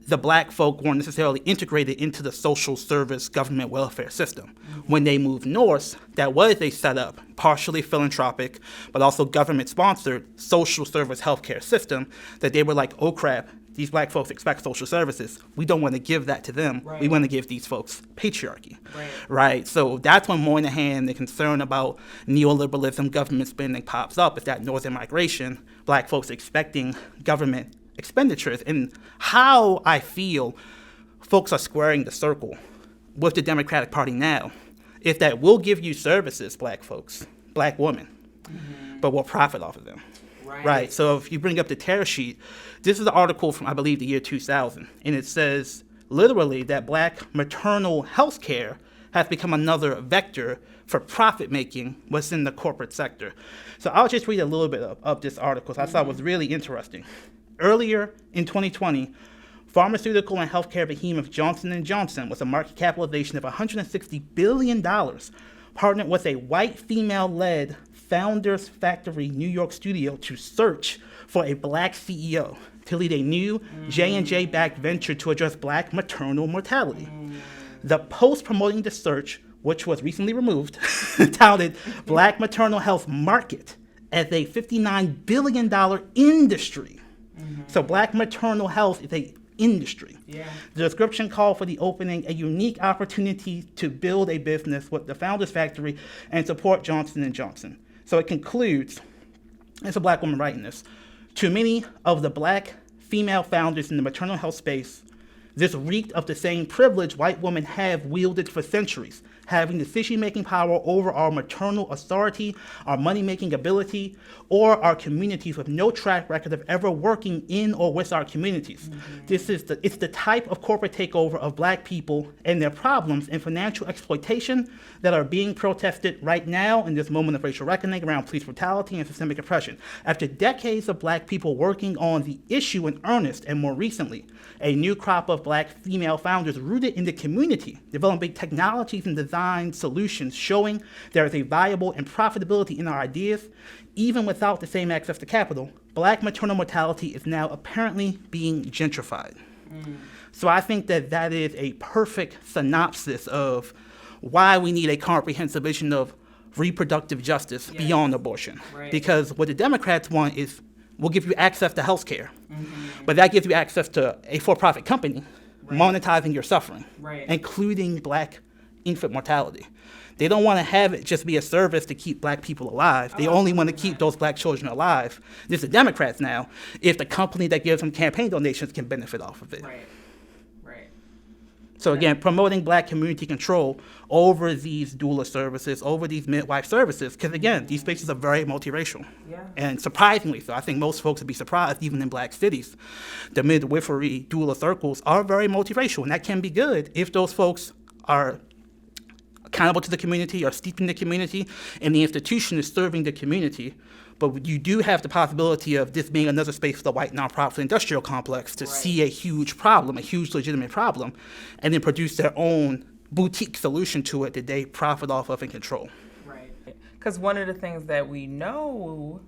the black folk weren't necessarily integrated into the social service government welfare system. When they moved north, that was a setup, partially philanthropic, but also government-sponsored social service healthcare system that they were like, oh crap, these black folks expect social services. We don't want to give that to them. Right. We want to give these folks patriarchy. Right? So that's when Moynihan, the concern about neoliberalism, government spending pops up, is that northern migration, black folks expecting government expenditures. And how I feel folks are squaring the circle with the Democratic Party now is that we'll give you services, black folks, black women, but we'll profit off of them. Right. So if you bring up the tear sheet, this is an article from, I believe, the year 2000, and it says literally that black maternal health care has become another vector for profit making within the corporate sector. So I'll just read a little bit of this article, I thought it was really interesting. Earlier in 2020, pharmaceutical and healthcare behemoth Johnson & Johnson, with a market capitalization of $160 billion, partnered with a white female-led Founders Factory New York studio to search for a black CEO to lead a new J&J-backed venture to address black maternal mortality. The post promoting the search, which was recently removed, touted black maternal health market as a $59 billion industry. So black maternal health is a industry. The description called for the opening a unique opportunity to build a business with the Founders Factory and support Johnson & Johnson. So it concludes, it's a black woman writing this, to many of the black female founders in the maternal health space, this reeked of the same privilege white women have wielded for centuries, having decision-making power over our maternal authority, our money-making ability, or our communities with no track record of ever working in or with our communities. It's the type of corporate takeover of black people and their problems and financial exploitation that are being protested right now in this moment of racial reckoning around police brutality and systemic oppression. After decades of black people working on the issue in earnest, and more recently, a new crop of black female founders rooted in the community, developing technologies and design solutions showing there is a viable and profitability in our ideas, even without the same access to capital, black maternal mortality is now apparently being gentrified. So I think that that is a perfect synopsis of why we need a comprehensive vision of reproductive justice beyond abortion. Because what the Democrats want is, we'll give you access to health care, but that gives you access to a for-profit company monetizing your suffering, including black infant mortality. They don't want to have it just be a service to keep black people alive. They only want to keep those black children alive. This is Democrats now, if the company that gives them campaign donations can benefit off of it. So again, promoting Black community control over these doula services, over these midwife services, because again, these spaces are very multiracial. Yeah. And surprisingly so. I think most folks would be surprised, even in Black cities, the midwifery doula circles are very multiracial, and that can be good if those folks are accountable to the community, are steeped in the community, and the institution is serving the community. But you do have the possibility of this being another space for the white nonprofit industrial complex to see a huge problem, a huge legitimate problem, and then produce their own boutique solution to it that they profit off of and control. Right. Because one of the things that we know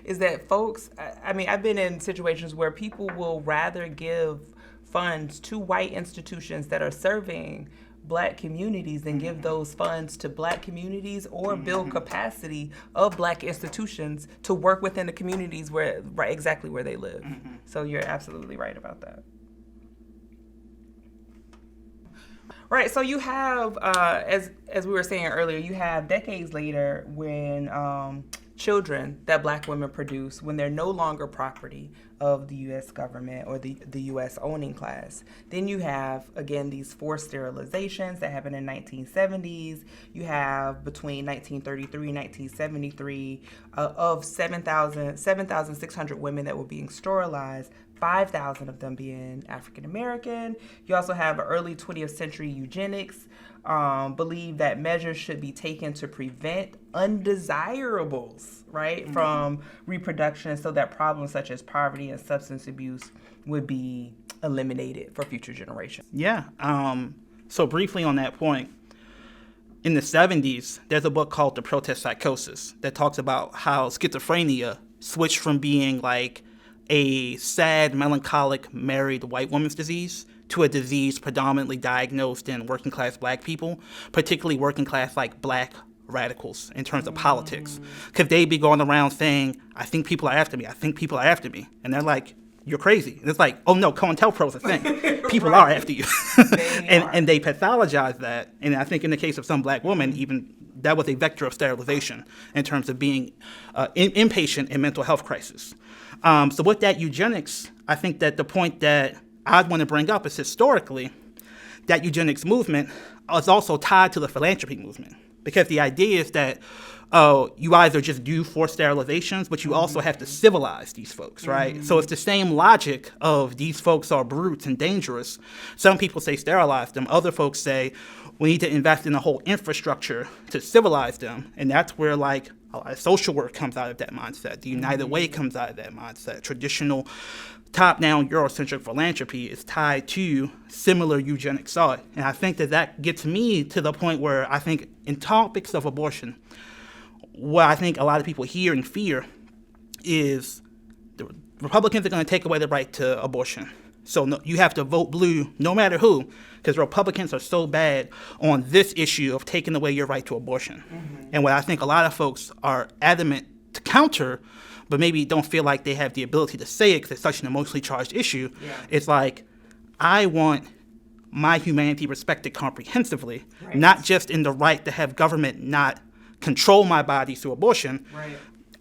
is that folks, I mean, I've been in situations where people will rather give funds to white institutions that are serving Black communities than give those funds to Black communities or build capacity of Black institutions to work within the communities where exactly where they live. So you're absolutely right about that. Right, so you have, as we were saying earlier, you have decades later when children that Black women produce, when they're no longer property of the U.S. government or the U.S. owning class. Then you have, again, these forced sterilizations that happened in 1970s. You have between 1933 and 1973 of 7,600 women that were being sterilized, 5,000 of them being African American. You also have early 20th century eugenics, believe that measures should be taken to prevent undesirables, right, from reproduction so that problems such as poverty and substance abuse would be eliminated for future generations. Yeah. So briefly on that point, in the 70s, there's a book called The Protest Psychosis that talks about how schizophrenia switched from being like a sad, melancholic, married white woman's disease to a disease predominantly diagnosed in working class Black people, particularly working class like Black radicals in terms of politics. Because they'd be going around saying, I think people are after me, I think people are after me. And they're like, you're crazy. And it's like, oh no, COINTELPRO's a thing. People are after you. and they pathologize that. And I think in the case of some Black women, even that was a vector of sterilization in terms of being inpatient in mental health crisis. So with that eugenics, I think that the point that I'd want to bring up is historically that eugenics movement is also tied to the philanthropy movement, because the idea is that you either just do forced sterilizations, but you also have to civilize these folks, right? So it's the same logic of these folks are brutes and dangerous. Some people say sterilize them. Other folks say we need to invest in a whole infrastructure to civilize them. And that's where like a lot of social work comes out of that mindset. The United Way comes out of that mindset. Traditional top-down Eurocentric philanthropy is tied to similar eugenic thought. And I think that gets me to the point where I think in topics of abortion, what I think a lot of people hear and fear is the Republicans are going to take away the right to abortion. So no, you have to vote blue no matter who, because Republicans are so bad on this issue of taking away your right to abortion. And what I think a lot of folks are adamant to counter, but maybe don't feel like they have the ability to say it because it's such an emotionally charged issue, it's like, I want my humanity respected comprehensively, not just in the right to have government not control my body through abortion.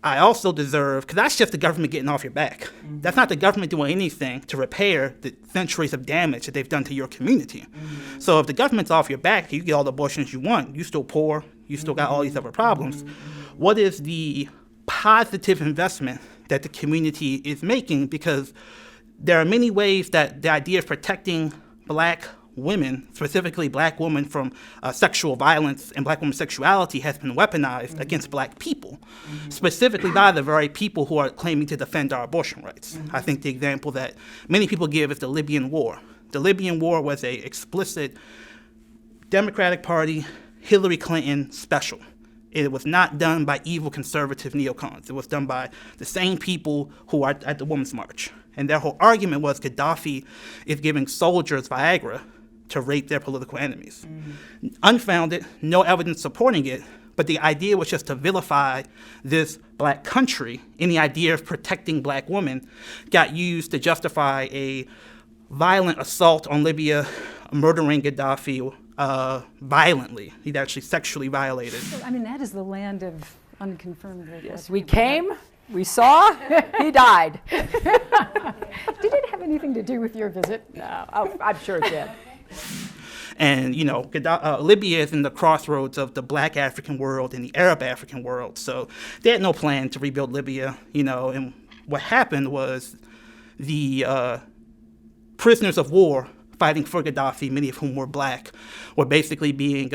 I also deserve, because that's just the government getting off your back. That's not the government doing anything to repair the centuries of damage that they've done to your community. So if the government's off your back, you get all the abortions you want. You still poor. You still got all these other problems. What is the positive investment that the community is making? Because there are many ways that the idea of protecting Black women, specifically Black women, from sexual violence and Black women's sexuality has been weaponized against Black people, specifically by the very people who are claiming to defend our abortion rights. I think the example that many people give is the Libyan War. The Libyan War was a explicit Democratic Party, Hillary Clinton special. It was not done by evil conservative neocons. It was done by the same people who are at the Women's March. And their whole argument was Gaddafi is giving soldiers Viagra to rape their political enemies. Unfounded, no evidence supporting it, but the idea was just to vilify this Black country, and the idea of protecting Black women got used to justify a violent assault on Libya, murdering Gaddafi violently. He'd actually sexually violated. I mean, that is the land of unconfirmed rape. Yes, we came, we saw, he died. Did it have anything to do with your visit? No, I'm sure it did. And, Libya is in the crossroads of the Black African world and the Arab African world. So they had no plan to rebuild Libya, and what happened was the prisoners of war fighting for Gaddafi, many of whom were black, were basically being,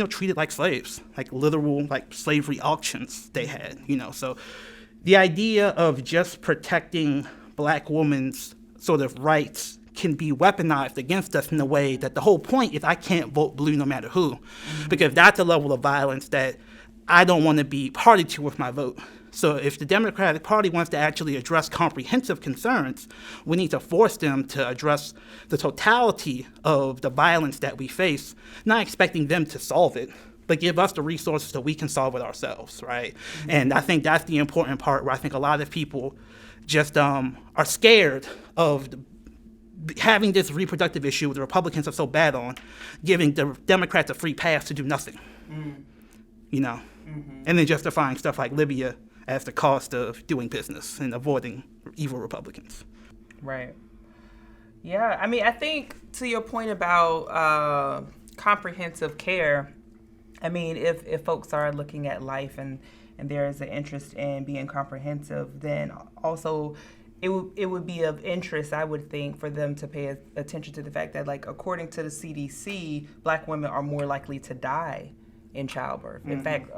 treated like slaves, like literal, like slavery auctions they had, So the idea of just protecting black women's sort of rights can be weaponized against us in a way that the whole point is I can't vote blue no matter who, because that's a level of violence that I don't want to be party to with my vote. So if the Democratic Party wants to actually address comprehensive concerns, we need to force them to address the totality of the violence that we face, not expecting them to solve it, but give us the resources so we can solve it ourselves, right? And I think that's the important part where I think a lot of people just are scared of having this reproductive issue the Republicans are so bad on, giving the Democrats a free pass to do nothing, and then justifying stuff like Libya as the cost of doing business and avoiding evil Republicans. Right. Yeah, I mean, I think to your point about comprehensive care, I mean, if folks are looking at life and there is an interest in being comprehensive, then also it would be of interest, I would think, for them to pay attention to the fact that, like, according to the CDC, black women are more likely to die in childbirth. In fact,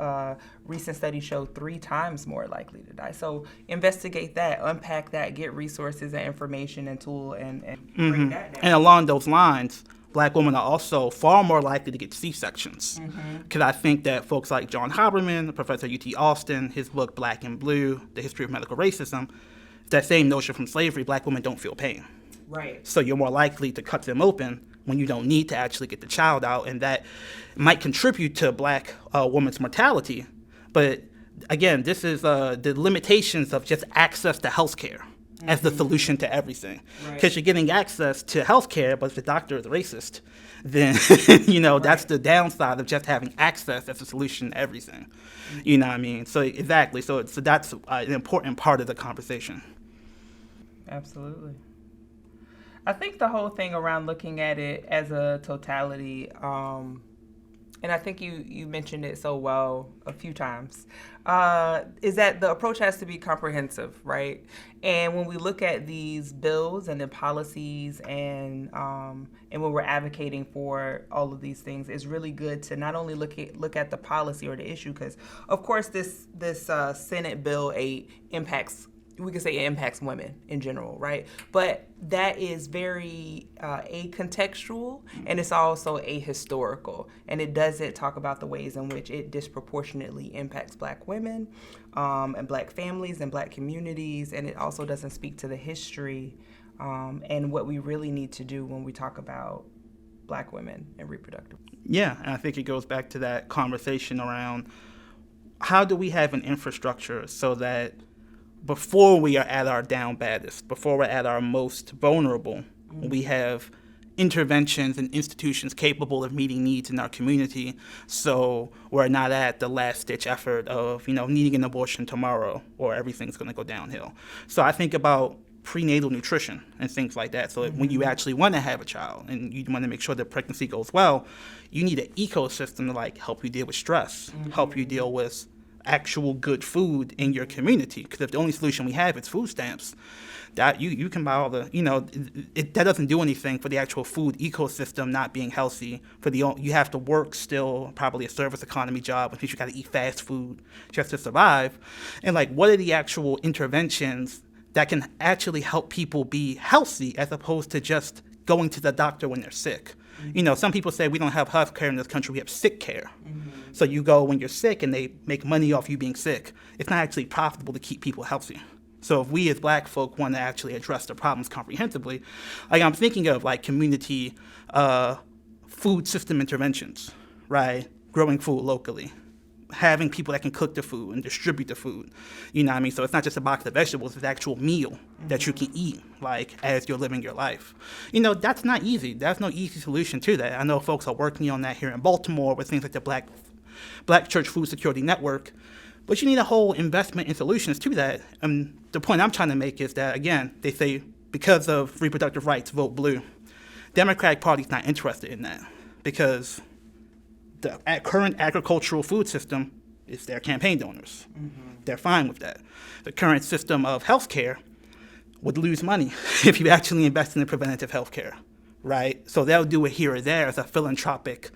recent studies show 3 times more likely to die. So investigate that, unpack that, get resources and information and tool and bring that down. And along those lines, black women are also far more likely to get C-sections. Because I think that folks like John Haberman, Professor UT Austin, his book Black and Blue, The History of Medical Racism, that same notion from slavery, black women don't feel pain. Right. So you're more likely to cut them open when you don't need to actually get the child out, and that might contribute to black women's mortality. But again, this is the limitations of just access to health care as the solution to everything. Because you're getting access to health care, but if the doctor is racist, then, that's the downside of just having access as a solution to everything. You know what I mean? So exactly. So that's an important part of the conversation. Absolutely. I think the whole thing around looking at it as a totality, and I think you mentioned it so well a few times, is that the approach has to be comprehensive, right? And when we look at these bills and the policies and when we're advocating for all of these things, it's really good to not only look at the policy or the issue, because of course this Senate Bill 8 impacts. We could say it impacts women in general, right? But that is very acontextual, and it's also ahistorical. And it doesn't talk about the ways in which it disproportionately impacts black women and black families and black communities. And it also doesn't speak to the history and what we really need to do when we talk about black women and reproductive. Yeah, and I think it goes back to that conversation around how do we have an infrastructure so that before we are at our down baddest, before we're at our most vulnerable, we have interventions and institutions capable of meeting needs in our community, so we're not at the last-ditch effort of, needing an abortion tomorrow or everything's going to go downhill. So I think about prenatal nutrition and things like that. So when you actually want to have a child and you want to make sure that pregnancy goes well, you need an ecosystem to help you deal with stress, help you deal with actual good food in your community. Because if the only solution we have is food stamps, that you can buy all the, that doesn't do anything for the actual food ecosystem not being healthy. You have to work still, probably a service economy job, which means you got to eat fast food just to survive. And what are the actual interventions that can actually help people be healthy as opposed to just going to the doctor when they're sick? Some people say we don't have health care in this country, we have sick care. So you go when you're sick and they make money off you being sick. It's not actually profitable to keep people healthy. So if we as black folk want to actually address the problems comprehensively, I'm thinking of community food system interventions, right? Growing food locally, having people that can cook the food and distribute the food. So it's not just a box of vegetables, it's an actual meal that you can eat as you're living your life. That's not easy. There's no easy solution to that. I know folks are working on that here in Baltimore with things like the Black Church Food Security Network, but you need a whole investment in solutions to that. And the point I'm trying to make is that, again, they say because of reproductive rights, vote blue. Democratic Party's not interested in that because the current agricultural food system is their campaign donors. They're fine with that. The current system of healthcare would lose money if you actually invest in the preventative healthcare, right? So they'll do it here or there as a philanthropic,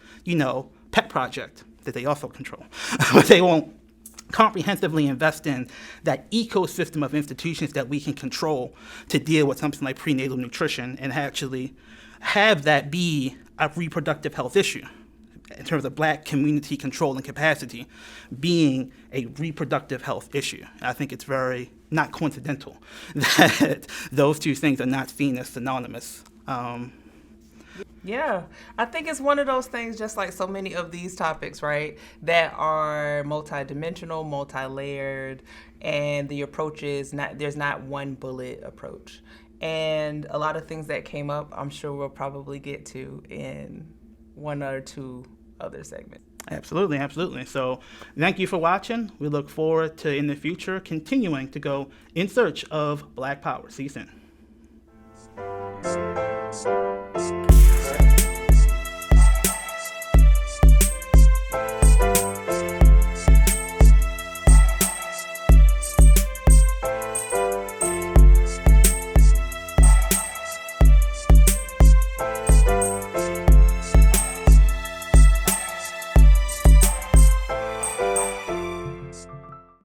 pet project that they also control. But they won't comprehensively invest in that ecosystem of institutions that we can control to deal with something like prenatal nutrition and actually have that be a reproductive health issue in terms of Black community control and capacity being a reproductive health issue. I think it's very not coincidental that those two things are not seen as synonymous. Yeah, I think it's one of those things, just like so many of these topics, right, that are multidimensional, multi-layered, and the approach is there's not one bullet approach. And a lot of things that came up, I'm sure we'll probably get to in one or two other segments. Absolutely, absolutely. So thank you for watching. We look forward to, in the future, continuing to go in search of Black power. See you soon.